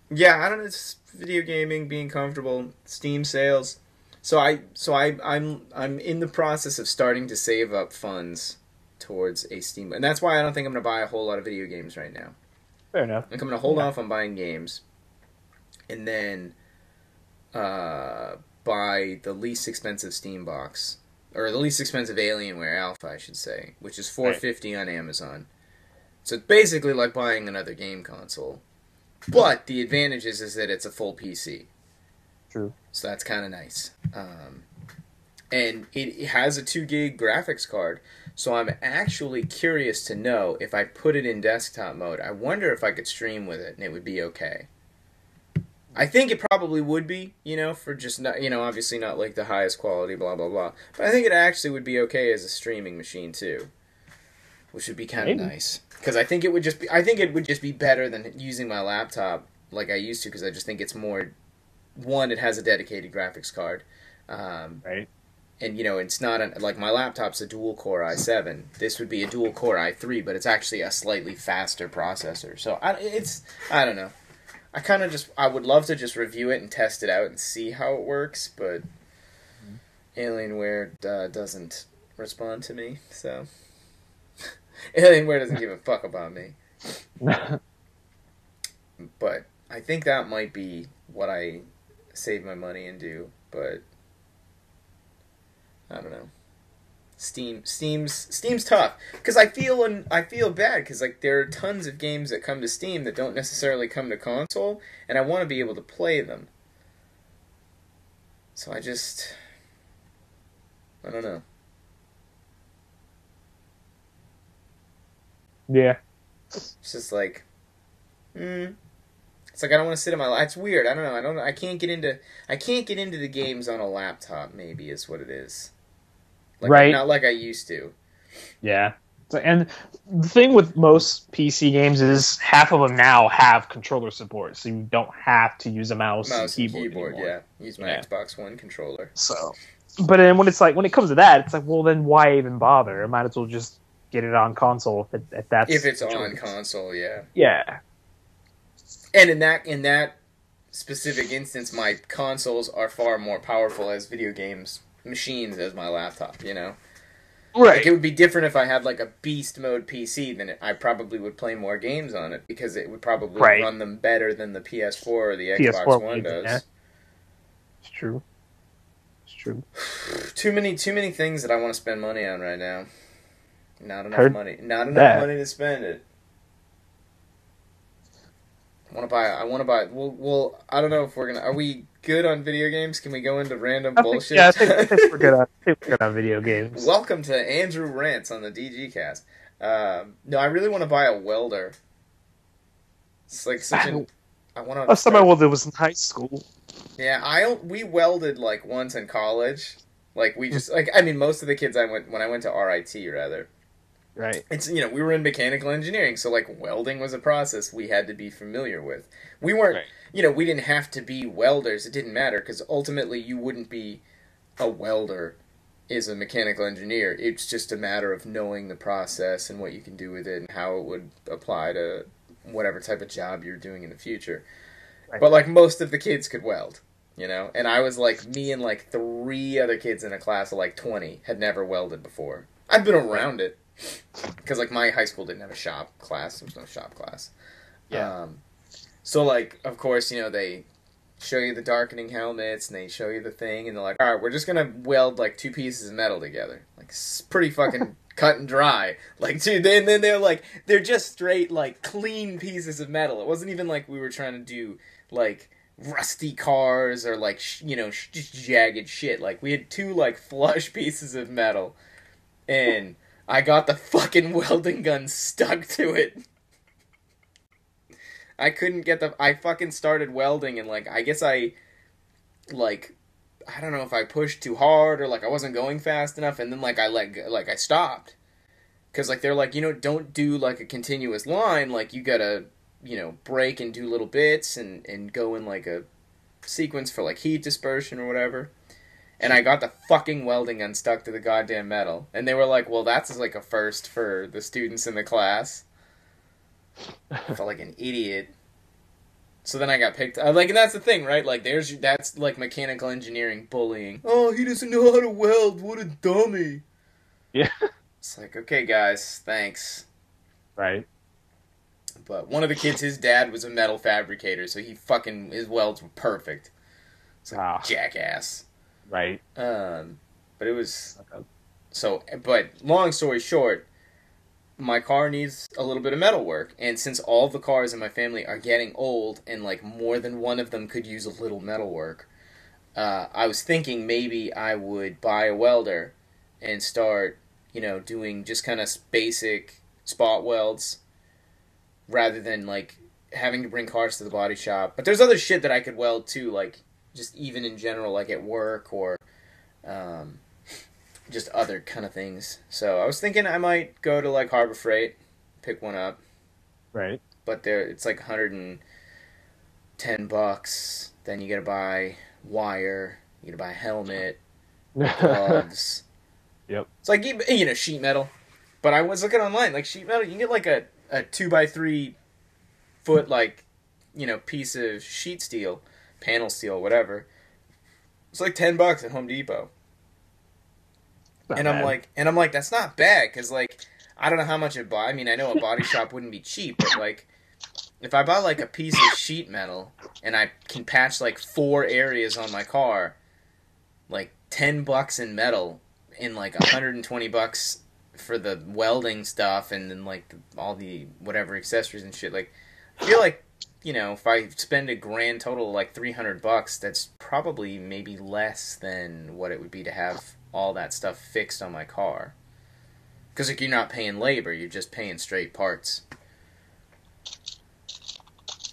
Yeah, I don't know. It's video gaming, being comfortable, Steam sales. So I'm in the process of starting to save up funds towards a Steam, and that's why I don't think I'm going to buy a whole lot of video games right now. Fair enough. I'm going to hold off on buying games, and then buy the least expensive Steam box, or the least expensive Alienware Alpha, I should say, which is $450 on Amazon. So it's basically like buying another game console, but the advantage is that it's a full PC. True. So that's kind of nice. And it has a 2 gig graphics card, so I'm actually curious to know if I put it in desktop mode. I wonder if I could stream with it and it would be okay. I think it probably would be, for just not, obviously not like the highest quality, blah blah blah. But I think it actually would be okay as a streaming machine too, which would be kind of nice. Because I think it would just be better than using my laptop like I used to. Because I just think it's more. One, it has a dedicated graphics card, right? And it's not like my laptop's a dual core i7. This would be a dual core i3, but it's actually a slightly faster processor. So I don't know. I would love to just review it and test it out and see how it works, but Alienware doesn't respond to me, so Alienware doesn't give a fuck about me. But I think that might be what I save my money and do, but I don't know. Steam's tough because I feel bad because like there are tons of games that come to Steam that don't necessarily come to console, and I want to be able to play them. So I don't know. Yeah, it's just like, it's like I don't want to sit on my. It's weird. I don't know. I can't get into the games on a laptop. Maybe is what it is. Like, right. Not like I used to. Yeah. And the thing with most PC games is half of them now have controller support, so you don't have to use a mouse and keyboard anymore. Yeah. Use my Xbox One controller. So, but then when it comes to that, it's like, well, then why even bother? I might as well just get it on console if that's if it's on console, yeah. Yeah. And in that specific instance, my consoles are far more powerful as video games machines as my laptop, Right. Like, it would be different if I had like a beast mode PC, then I probably would play more games on it because it would probably run them better than the PS4 or the Xbox One does. Yeah. It's true. Too many things that I want to spend money on right now. Not enough money to spend it. I want to buy. Well, I don't know if we're gonna. Are we good on video games? Can we go into random bullshit? I think we're good on video games. Welcome to Andrew Rants on the DG Cast. No, I really want to buy a welder. It's like such an. I want to. Last time I welded was in high school. Yeah, we welded like once in college. Like we just like most of the kids when I went to RIT rather. Right. It's we were in mechanical engineering, so like welding was a process we had to be familiar with. We weren't, we didn't have to be welders. It didn't matter because ultimately you wouldn't be a welder as a mechanical engineer. It's just a matter of knowing the process and what you can do with it and how it would apply to whatever type of job you're doing in the future. Right. But like most of the kids could weld, and I was like me and like 3 other kids in a class of like 20 had never welded before. I've been around it. Because, like, my high school didn't have a shop class. There was no shop class. Yeah. So, like, of course, they show you the darkening helmets, and they show you the thing, and they're like, all right, we're just going to weld, like, 2 pieces of metal together. Like, it's pretty fucking cut and dry. Like, dude, then they're, like, they're just straight, like, clean pieces of metal. It wasn't even like we were trying to do, like, rusty cars or, like, just jagged shit. Like, we had 2, like, flush pieces of metal, and I got the fucking welding gun stuck to it. I couldn't get I fucking started welding and, like, I guess I don't know if I pushed too hard or, like, I wasn't going fast enough, and then, like, I stopped. Because, like, they're like, don't do, like, a continuous line, like, you gotta, break and do little bits and go in, like, a sequence for, like, heat dispersion or whatever. And I got the fucking welding gun stuck to the goddamn metal. And they were like, well, that's like a first for the students in the class. I felt like an idiot. So then I got picked. And that's the thing, right? Like, that's like mechanical engineering bullying. Oh, he doesn't know how to weld. What a dummy. Yeah. It's like, okay, guys, thanks. Right. But one of the kids, his dad was a metal fabricator, so his welds were perfect. It's like, jackass. Right. But it was but long story short, my car needs a little bit of metal work, and since all the cars in my family are getting old and like more than one of them could use a little metal work, I was thinking maybe I would buy a welder and start, doing just kind of basic spot welds rather than like having to bring cars to the body shop. But there's other shit that I could weld too, like just even in general, like at work or just other kind of things. So I was thinking I might go to like Harbor Freight, pick one up. Right. But it's like $110. Then you gotta buy wire. You gotta buy a helmet, gloves. Yep. It's like sheet metal. But I was looking online, like sheet metal, you can get like a 2x3 foot like piece of sheet steel, panel steel, whatever. It's like $10 at Home Depot. I'm like, that's not bad, because like I don't know how much it buy. I mean, I know a body shop wouldn't be cheap, but like if I buy like a piece of sheet metal and I can patch like 4 areas on my car, like $10 in metal and like $120 for the welding stuff, and then like all the whatever accessories and shit. Like I feel like if I spend a grand total of like $300, that's probably maybe less than what it would be to have all that stuff fixed on my car. Because like you're not paying labor, you're just paying straight parts.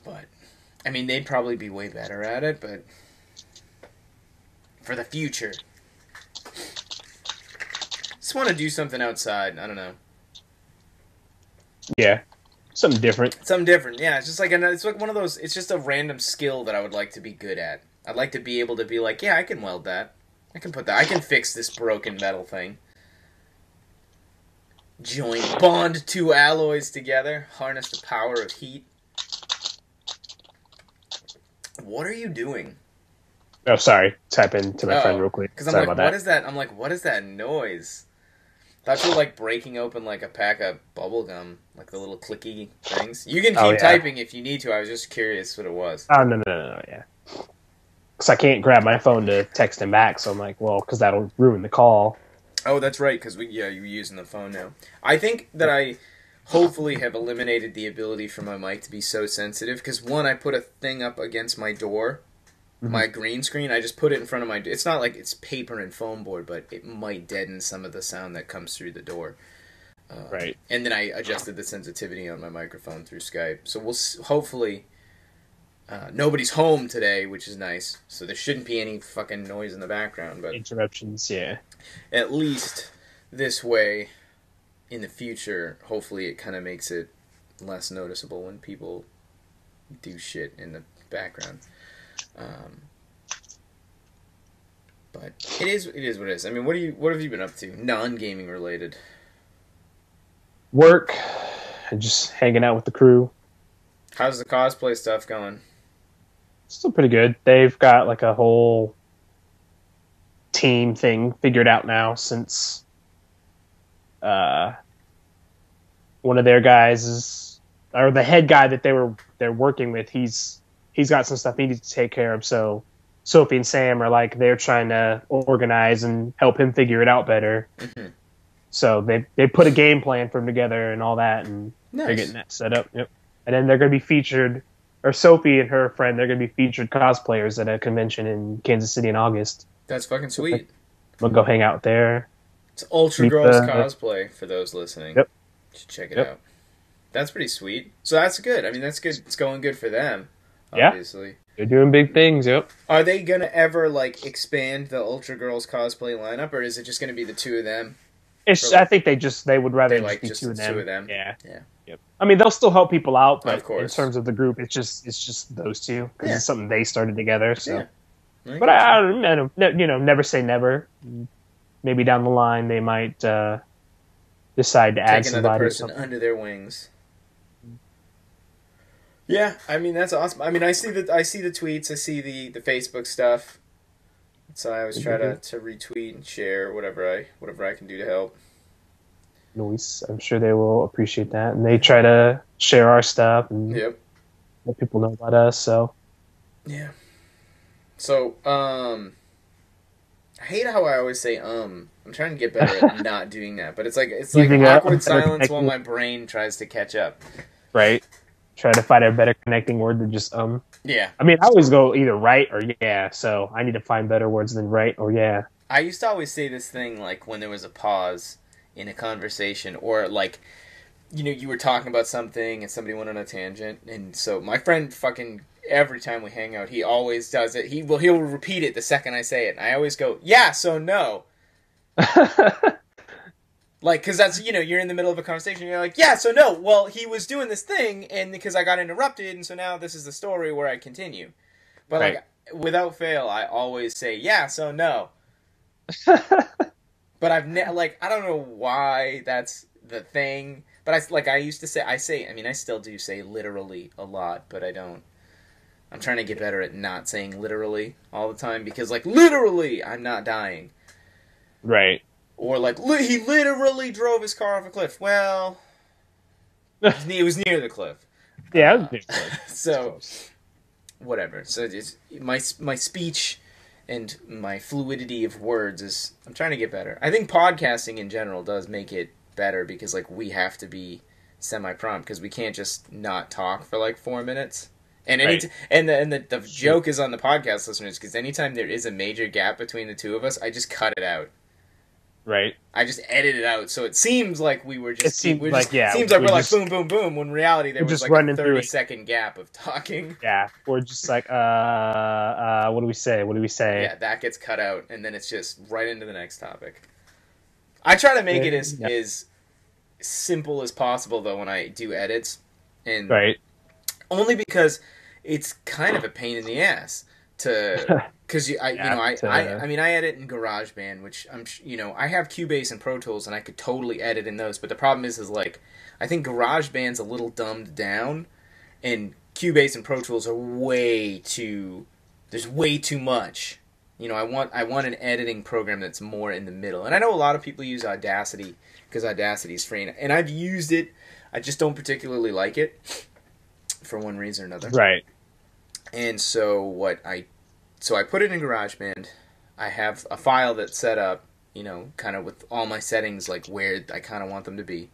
But I mean, they'd probably be way better at it, but for the future, just want to do something outside. I don't know. Yeah, something different. Something different. Yeah, it's just like it's like one of those. It's just a random skill that I would like to be good at. I'd like to be able to be like, yeah, I can weld that. I can put that. I can fix this broken metal thing. Bond 2 alloys together. Harness the power of heat. What are you doing? Oh, sorry. Type in to my friend real quick. Because I'm like, what is that? I'm like, what is that noise? Thought you were like breaking open like a pack of bubble gum, like the little clicky things. You can keep typing if you need to. I was just curious what it was. Oh, no, yeah. Because I can't grab my phone to text him back, so I'm like, well, because that'll ruin the call. Oh, that's right, because you're using the phone now. I think that I hopefully have eliminated the ability for my mic to be so sensitive, because one, I put a thing up against my door, my green screen, I just put it in front of my... It's not like it's paper and foam board, but it might deaden some of the sound that comes through the door. Right. And then I adjusted the sensitivity on my microphone through Skype. So we'll hopefully... nobody's home today, which is nice, so there shouldn't be any fucking noise in the background. But interruptions, yeah. At least this way, in the future, hopefully it kind of makes it less noticeable when people do shit in the background. But it is what it is. I mean, what have you been up to, non-gaming related? Work, and just hanging out with the crew. How's the cosplay stuff going? Still pretty good. They've got like a whole team thing figured out now since one of their guys or the head guy that they're working with, he's got some stuff he needs to take care of, so Sophie and Sam are like, they're trying to organize and help him figure it out better. Mm-hmm. So they put a game plan for him together and all that, and they're getting that set up. Yep. And then they're going to be featured, or Sophie and her friend, they're going to be featured cosplayers at a convention in Kansas City in August. That's fucking sweet. We'll go hang out there. It's Ultra Girls Cosplay, for those listening. Yep. You should check it out. That's pretty sweet. So that's good. I mean, that's good. It's going good for them, obviously. Yeah. They're doing big things, yep. Are they going to ever, like, expand the Ultra Girls cosplay lineup, or is it just going to be the two of them? I think they would rather just be two of them. Yeah. Yep. I mean, they'll still help people out, but in terms of the group, it's just those two, because it's something they started together. So, but I don't know, never say never. Maybe down the line they might decide to add somebody. Take another person under their wings. Yeah, I mean that's awesome. I mean, I see the tweets, I see the Facebook stuff. So I always try to retweet and share whatever I can do to help. Nice. I'm sure they will appreciate that, and they try to share our stuff and let people know about us. So yeah. So I hate how I always say I'm trying to get better at not doing that, but it's like awkward silence while my brain tries to catch up. Right. Try to find a better connecting word than just Yeah. I mean, I always go either right or yeah, so I need to find better words than right or yeah. I used to always say this thing, like, when there was a pause in a conversation, or, like, you were talking about something and somebody went on a tangent, and so my friend fucking every time we hang out, he always does it. He'll repeat it the second I say it, and I always go, yeah, so no. Like, because that's, you're in the middle of a conversation, you're like, yeah, so no, well, he was doing this thing, and because I got interrupted, and so now this is the story where I continue. But, right. Like, without fail, I always say, yeah, so no. But I don't know why that's the thing, but I used to say, I still do say literally a lot, but I don't. I'm trying to get better at not saying literally all the time, because, like, literally, I'm not dying. Right. Or, like, he literally drove his car off a cliff. Well, it was near the cliff. Yeah, it was near the cliff. So, whatever. So, it's, my speech and my fluidity of words is... I'm trying to get better. I think podcasting in general does make it better, because, like, we have to be semi-prompt, because we can't just not talk for, like, 4 minutes. And the joke is on the podcast listeners, because anytime there is a major gap between the two of us, I just cut it out. Right. I just edit it out, so it seems like we were just... It seems we're like boom, boom, boom, when in reality there was like a 30-second gap of talking. Yeah, we're just like, what do we say? Yeah, that gets cut out, and then it's just right into the next topic. I try to make it as simple as possible, though, when I do edits. And right. Only because it's kind of a pain in the ass to... Because I edit in GarageBand, which I have Cubase and Pro Tools, and I could totally edit in those. But the problem is like, I think GarageBand's a little dumbed down, and Cubase and Pro Tools are there's way too much. I want an editing program that's more in the middle. And I know a lot of people use Audacity because Audacity's free, and I've used it. I just don't particularly like it for one reason or another. Right. And so I put it in GarageBand. I have a file that's set up, kind of with all my settings, like where I kind of want them to be.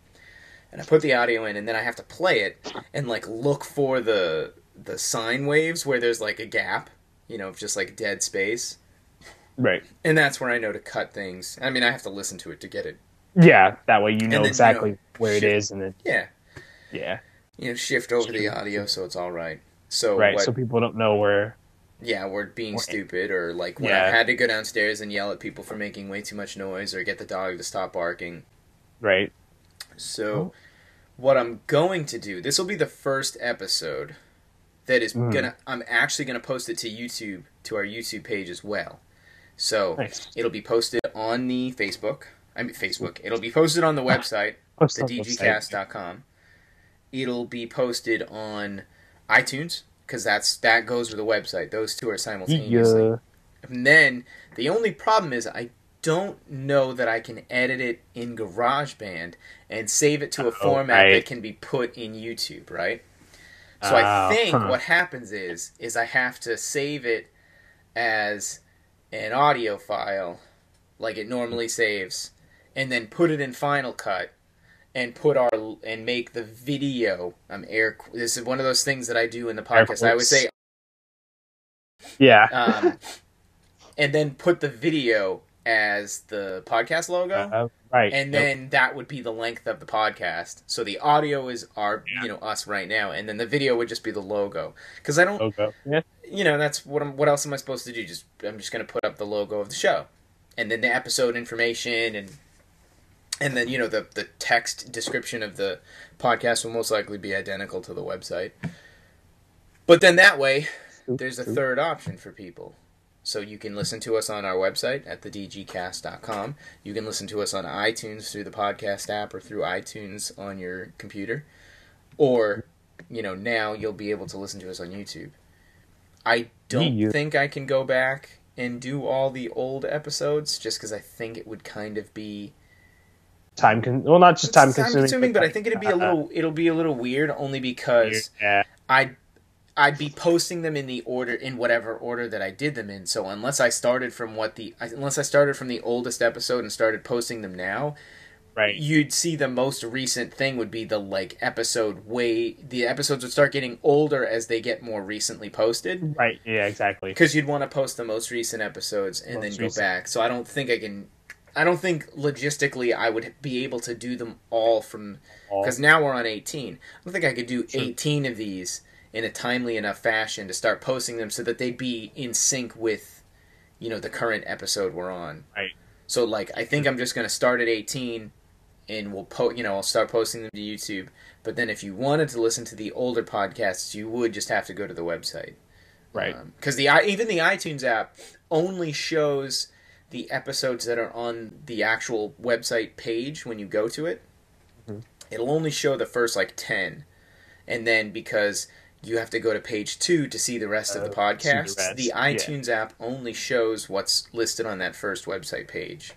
And I put the audio in, and then I have to play it and like look for the sine waves where there's like a gap, just like dead space. Right. And that's where I know to cut things. I mean, I have to listen to it to get it. Yeah, that way you know exactly where it is, and then yeah, shift over the audio so it's all right. So right, so people don't know where. Yeah, we're being stupid, or like when I had to go downstairs and yell at people for making way too much noise, or get the dog to stop barking. Right. So, what I'm going to do, this will be the first episode that is I'm actually gonna post it to YouTube, to our YouTube page as well. So It'll be posted on the Facebook. It'll be posted on the website, thedgcast.com. It'll be posted on iTunes, because that goes with the website. Those two are simultaneously. Yeah. And then the only problem is I don't know that I can edit it in GarageBand and save it to a format that can be put in YouTube, right? So I think what happens is I have to save it as an audio file, like it normally saves, and then put it in Final Cut, and make the video. This is one of those things that I do in the podcast. I would say, and then put the video as the podcast logo, right? And then that would be the length of the podcast. So the audio is us right now, and then the video would just be the logo. Because I don't, that's what else am I supposed to do? I'm just going to put up the logo of the show, and then the episode information and then, the text description of the podcast will most likely be identical to the website. But then that way, there's a third option for people. So you can listen to us on our website at thedgcast.com. You can listen to us on iTunes through the podcast app, or through iTunes on your computer. Or, now you'll be able to listen to us on YouTube. I don't think I can go back and do all the old episodes, just because I think it would kind of be... not just time consuming, but I think it'll be a little weird, only because I'd be posting them in whatever order that I did them in. So unless I started from the oldest episode and started posting them now, right, you'd see the most recent thing would be the episode the episodes would start getting older as they get more recently posted. Right. Yeah, exactly. Because you'd want to post the most recent episodes and then go back. So I don't think I can I don't think logistically I would be able to do them all from, because now we're on 18. I don't think I could do 18 of these in a timely enough fashion to start posting them so that they'd be in sync with, the current episode we're on. Right. So, like, I think I'm just going to start at 18, and I'll start posting them to YouTube. But then if you wanted to listen to the older podcasts, you would just have to go to the website. Right. Because even the iTunes app only shows the episodes that are on the actual website page when you go to it. Mm-hmm. It'll only show the first, 10. And then because you have to go to page 2 to see the rest of the podcasts, the iTunes app only shows what's listed on that first website page.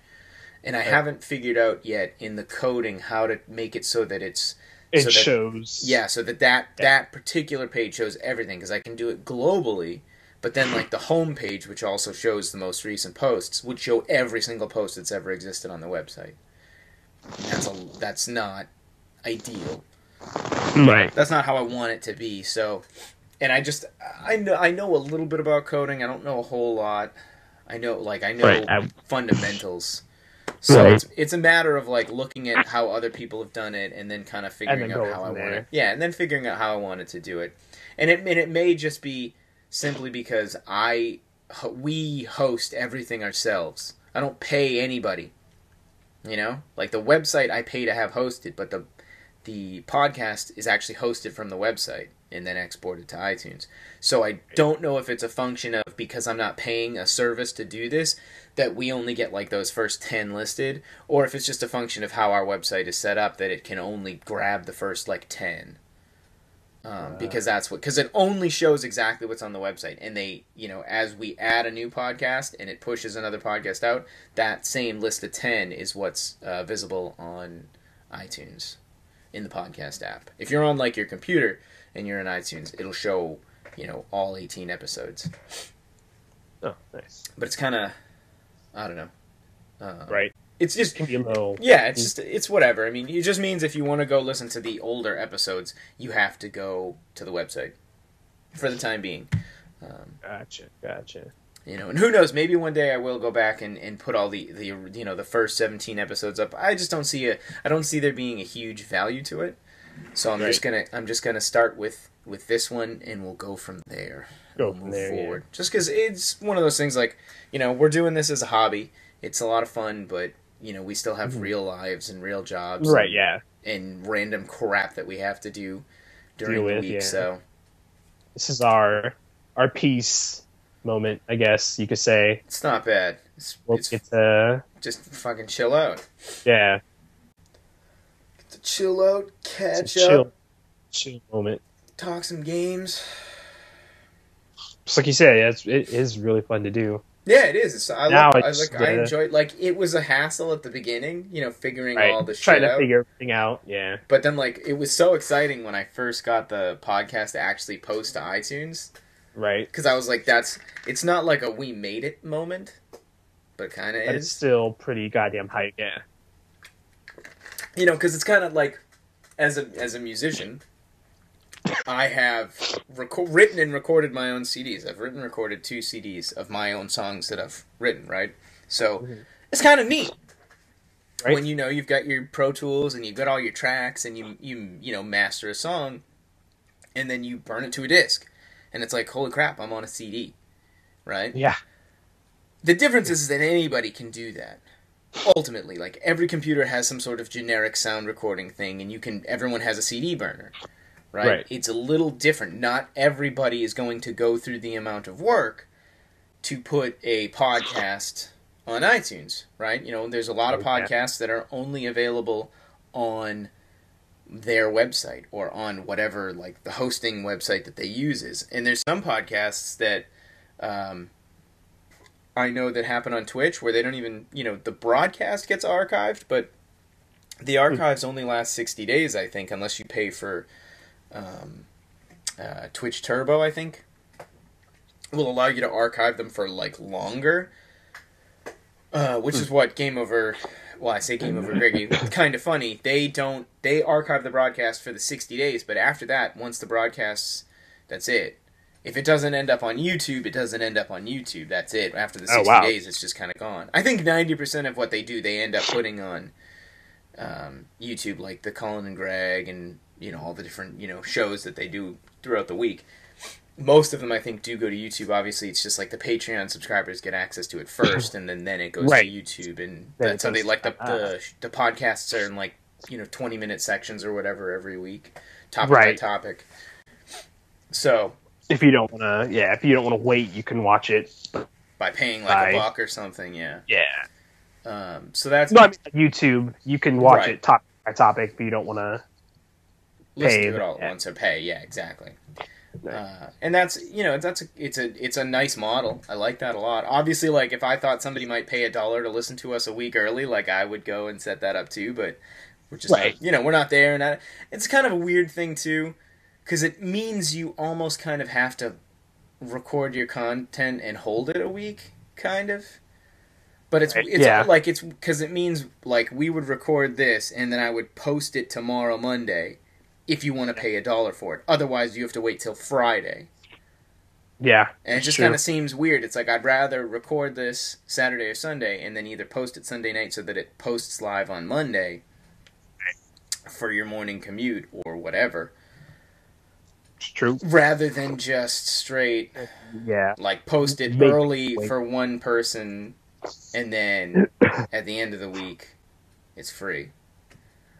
And I haven't figured out yet in the coding how to make it so that shows. Yeah, so that particular page shows everything, because I can do it globally, but then the home page, which also shows the most recent posts, would show every single post that's ever existed on the website. That's not ideal. Right. That's not how I want it to be. So, and I know a little bit about coding. I don't know a whole lot. I know fundamentals. So it's a matter of looking at how other people have done it, and then kind of figuring out how I want it. Yeah, and then figuring out how I wanted to do it. And it may just be simply because we host everything ourselves. I don't pay anybody. The website I pay to have hosted, but the podcast is actually hosted from the website and then exported to iTunes. So I don't know if it's a function of, because I'm not paying a service to do this, that we only get those first 10 listed, or if it's just a function of how our website is set up, that it can only grab the first 10. Because it only shows exactly what's on the website, and they, as we add a new podcast and it pushes another podcast out, that same list of 10 is what's visible on iTunes in the podcast app. If you're on your computer and you're in iTunes, it'll show all 18 episodes. Oh, nice. But it's kind of, I don't know. Right. It's just, can be a little... Yeah, it's whatever. I mean, it just means if you want to go listen to the older episodes, you have to go to the website for the time being. Gotcha. And who knows? Maybe one day I will go back and put all the first 17 episodes up. I just don't see there being a huge value to it. So I'm just gonna start with this one, and we'll go from there. Move forward. Yeah. Just because it's one of those things we're doing this as a hobby. It's a lot of fun, but we still have real lives and real jobs. Right. Yeah. And random crap that we have to do during the week. Yeah. So this is our peace moment, I guess you could say. It's not bad. It's just fucking chill out. Yeah. Get to chill out, catch up. Chill moment. Talk some games. Just like you said, it is really fun to do. Yeah, it is. I enjoyed. It was a hassle at the beginning, figuring all the shit out. Trying to figure everything out, yeah. But then, it was so exciting when I first got the podcast to actually post to iTunes. Right. Because I was like, it's not like a we made it moment, but kind of is. But it's still pretty goddamn hype, yeah. Because it's kind of as a musician, I have written and recorded my own CDs. I've written and recorded 2 CDs of my own songs that I've written, right? So it's kind of neat. Right. When you've got your Pro Tools and you've got all your tracks and you master a song, and then you burn it to a disc. And it's like, holy crap, I'm on a CD, right? Yeah. The difference is that anybody can do that. Ultimately, every computer has some sort of generic sound recording thing, and everyone has a CD burner, right? It's a little different. Not everybody is going to go through the amount of work to put a podcast on iTunes, right? There's a lot of podcasts that are only available on their website or on whatever the hosting website that they use is. And there's some podcasts that I know that happen on Twitch where they don't even, the broadcast gets archived, but the archives only last 60 days, I think, unless you pay for Twitch Turbo, I think. Will allow you to archive them for longer, which is what Game Over... Well, I say Game Over Greggy. Kind of funny. They archive the broadcast for the 60 days, but after that, once the broadcasts, that's it. If it doesn't end up on YouTube, it doesn't end up on YouTube. That's it. After the 60 days, it's just kind of gone. I think 90% of what they do, they end up putting on YouTube, like the Colin and Greg and, all the different, shows that they do throughout the week. Most of them, I think, do go to YouTube. Obviously, it's just like the Patreon subscribers get access to it first, and then it goes to YouTube. And that's how they like the podcasts are in, like, 20-minute sections or whatever every week, topic by topic. So if you don't want to wait, you can watch it by paying like $1 or something. Yeah. So that's YouTube. You can watch it topic by topic, but you don't want to listen to it all at once or pay. Yeah, exactly. And that's it's a nice model. I like that a lot. Obviously, like if I thought somebody might pay $1 to listen to us a week early, like I would go and set that up too. But we're just not, we're not there, and it's kind of a weird thing too, because it means you almost kind of have to record your content and hold it a week, kind of. But it's because it means like we would record this and then I would post it tomorrow Monday. If you want to pay $1 for it. Otherwise, you have to wait till Friday. Yeah. And it just kind of seems weird. It's like, I'd rather record this Saturday or Sunday and then either post it Sunday night so that it posts live on Monday for your morning commute or whatever. It's true. Rather than just straight, like, post it early for one person and then at the end of the week, it's free.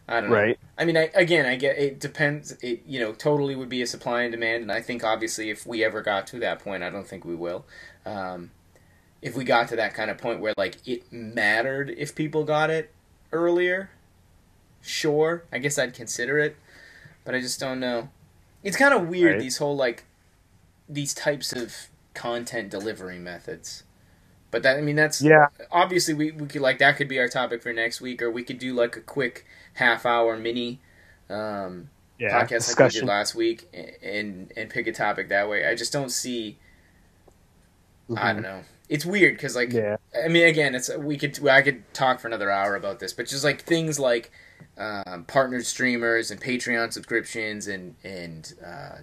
I don't know. Right. I mean, I get it depends. It totally would be a supply and demand, and I think obviously if we ever got to that point, I don't think we will. If we got to that kind of point where like it mattered if people got it earlier, sure, I guess I'd consider it, but I just don't know. It's kind of weird these whole like these types of content delivery methods. But that's obviously we could like that could be our topic for next week, or we could do like a quick half-hour mini podcast like we did last week and pick a topic that way. I just don't see. I don't know. It's weird because like I mean again I could talk for another hour about this, but just like things like partnered streamers and Patreon subscriptions and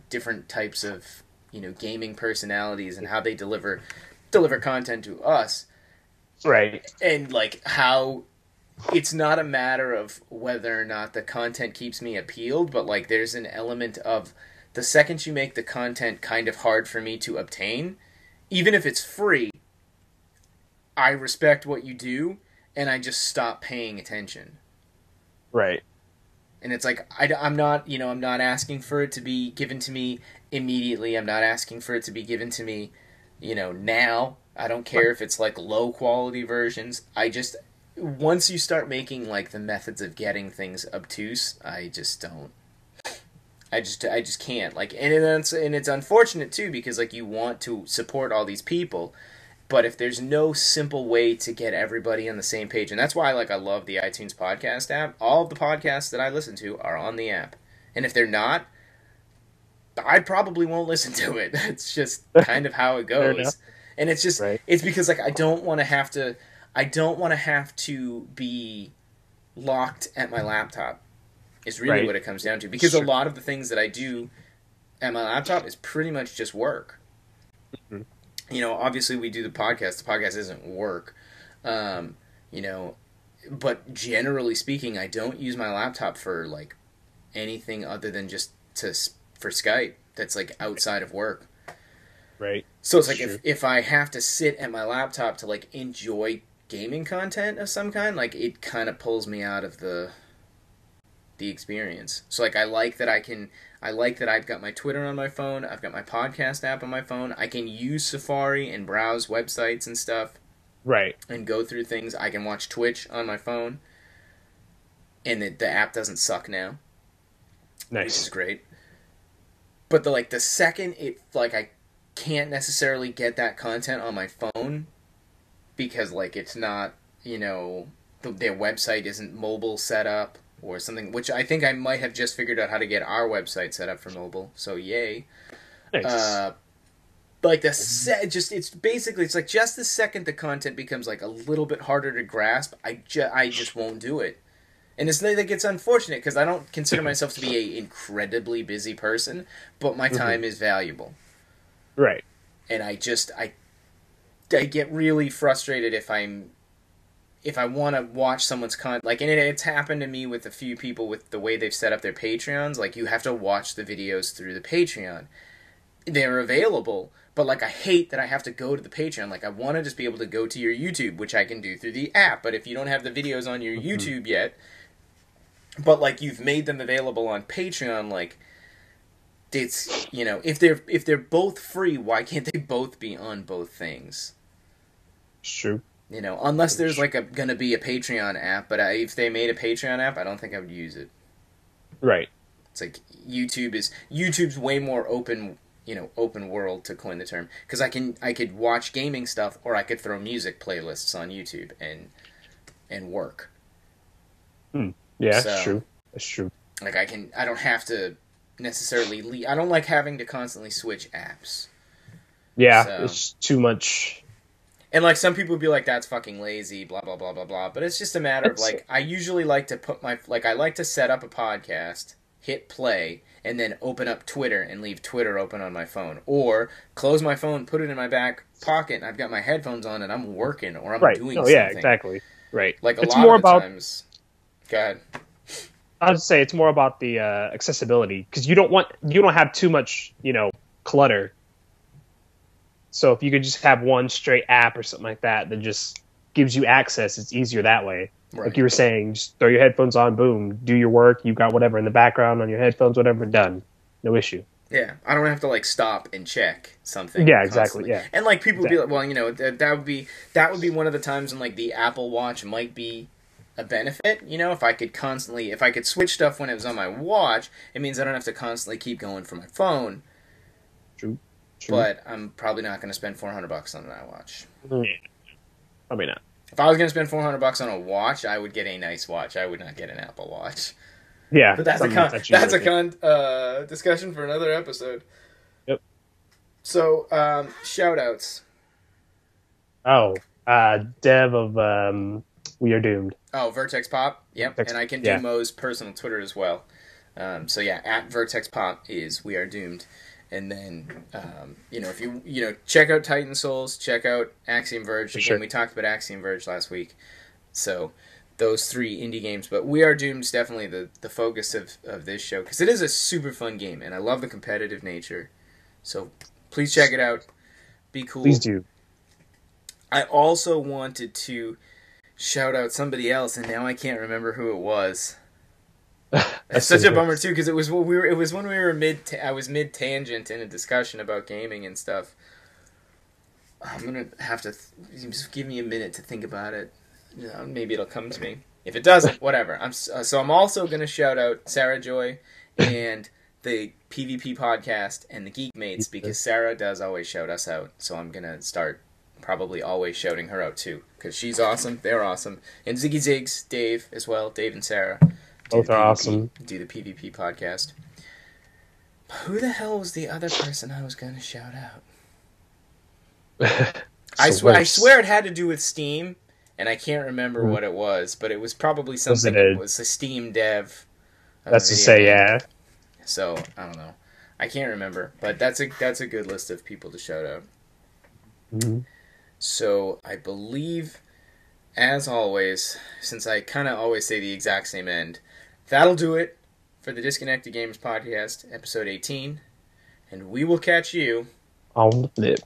different types of gaming personalities and how they deliver content to us, right? And like how it's not a matter of whether or not the content keeps me appealed, but like there's an element of the second you make the content kind of hard for me to obtain, even if it's free, I respect what you do and I just stop paying attention. Right. And it's like I'm not asking for it to be given to me immediately. I'm not asking for it to be given to me now. I don't care if it's like low quality versions. Once you start making like the methods of getting things obtuse, I just can't. Like, and it's unfortunate too, because like you want to support all these people, but if there's no simple way to get everybody on the same page, and that's why I love the iTunes podcast app. All of the podcasts that I listen to are on the app, and if they're not, I probably won't listen to it. It's just kind of how it goes. And it's just it's because like I don't want to have to be locked at my laptop. Is really what it comes down to, because a lot of the things that I do at my laptop is pretty much just work. Mm-hmm. Obviously we do the podcast. The podcast isn't work. But generally speaking, I don't use my laptop for like anything other than just for Skype. That's like outside of work. Right. So it's like if I have to sit at my laptop to like enjoy gaming content of some kind, like it kind of pulls me out of the experience. So like I like that I've got my Twitter on my phone, I've got my podcast app on my phone, I can use Safari and browse websites and stuff. Right. And go through things. I can watch Twitch on my phone. And the app doesn't suck now. Nice. Which is great. But the second I can't necessarily get that content on my phone because like it's not, their website isn't mobile set up or something, which I think I might have just figured out how to get our website set up for mobile. So yay. Nice. It's basically like just the second the content becomes like a little bit harder to grasp, I just won't do it. And it's like it's unfortunate because I don't consider myself to be an incredibly busy person, but my time is valuable. Right. And I get really frustrated if I want to watch someone's content. Like, and it's happened to me with a few people with the way they've set up their Patreons. Like, you have to watch the videos through the Patreon. They're available, but, like, I hate that I have to go to the Patreon. Like, I want to just be able to go to your YouTube, which I can do through the app. But if you don't have the videos on your YouTube yet, but, like, you've made them available on Patreon, like, it's, you know, if they're both free, why can't they both be on both things? It's true. You know, unless there's, like, gonna be a Patreon app, but if they made a Patreon app, I don't think I would use it. Right. It's like, YouTube's way more open, you know, open world, to coin the term, because I could watch gaming stuff, or I could throw music playlists on YouTube and work. Yeah, that's true. That's true. Like, I don't have to necessarily I don't like having to constantly switch apps. Yeah, so, it's too much. And, like, some people would be like, that's fucking lazy, blah, blah, blah, blah, blah. But it's just a matter of, like, I usually like to I like to set up a podcast, hit play, and then open up Twitter and leave Twitter open on my phone. Or close my phone, put it in my back pocket, and I've got my headphones on, and I'm working, or I'm doing something. Yeah, exactly. Right. Like, it's lot more of the about, times... Go ahead. I would say it's more about the accessibility, because you don't have too much, you know, clutter. So if you could just have one straight app or something like that just gives you access, it's easier that way. Right. Like you were saying, just throw your headphones on, boom, do your work, you got whatever in the background on your headphones, whatever, done. No issue. Yeah, I don't have to, like, stop and check something. Yeah, constantly. Exactly, yeah. And, like, people would be like, well, you know, that would be one of the times when, like, the Apple Watch might be a benefit, you know, if I could switch stuff when it was on my watch, it means I don't have to constantly keep going for my phone. True. But I'm probably not going to spend $400 on that watch. Probably not. If I was going to spend $400 on a watch, I would get a nice watch. I would not get an Apple Watch. Yeah, but that's a discussion for another episode. Yep. So, shoutouts. Oh, Dev of We Are Doomed. Oh, Vertex Pop. Yep, and I can do Mo's personal Twitter as well. So yeah, at Vertex Pop is We Are Doomed. And then, you know, if you check out Titan Souls, check out Axiom Verge. Again, we talked about Axiom Verge last week. So, those 3 indie games. But We Are Doomed is definitely the focus of this show. Because it is a super fun game, and I love the competitive nature. So, please check it out. Be cool. Please do. I also wanted to shout out somebody else, and now I can't remember who it was. It's such a bummer too, because it was when we were I was mid tangent in a discussion about gaming and stuff. I'm gonna have to just give me a minute to think about it. You know, maybe it'll come to me. If it doesn't, whatever. I'm also gonna shout out Sarah Joy and the PvP podcast and the Geek Mates, because Sarah does always shout us out. So I'm gonna start probably always shouting her out too, because she's awesome. They're awesome, and Ziggy Ziggs, Dave as well. Dave and Sarah. Both are awesome. Do the PvP podcast. Who the hell was the other person I was going to shout out? I swear it had to do with Steam, and I can't remember what it was, but it was probably something. It was a Steam dev. That's to say, yeah. So I don't know. I can't remember, but that's a good list of people to shout out. Mm-hmm. So I believe, as always, since I kind of always say the exact same end. That'll do it for the Disconnected Gamers Podcast, episode 18, and we will catch you on the flip.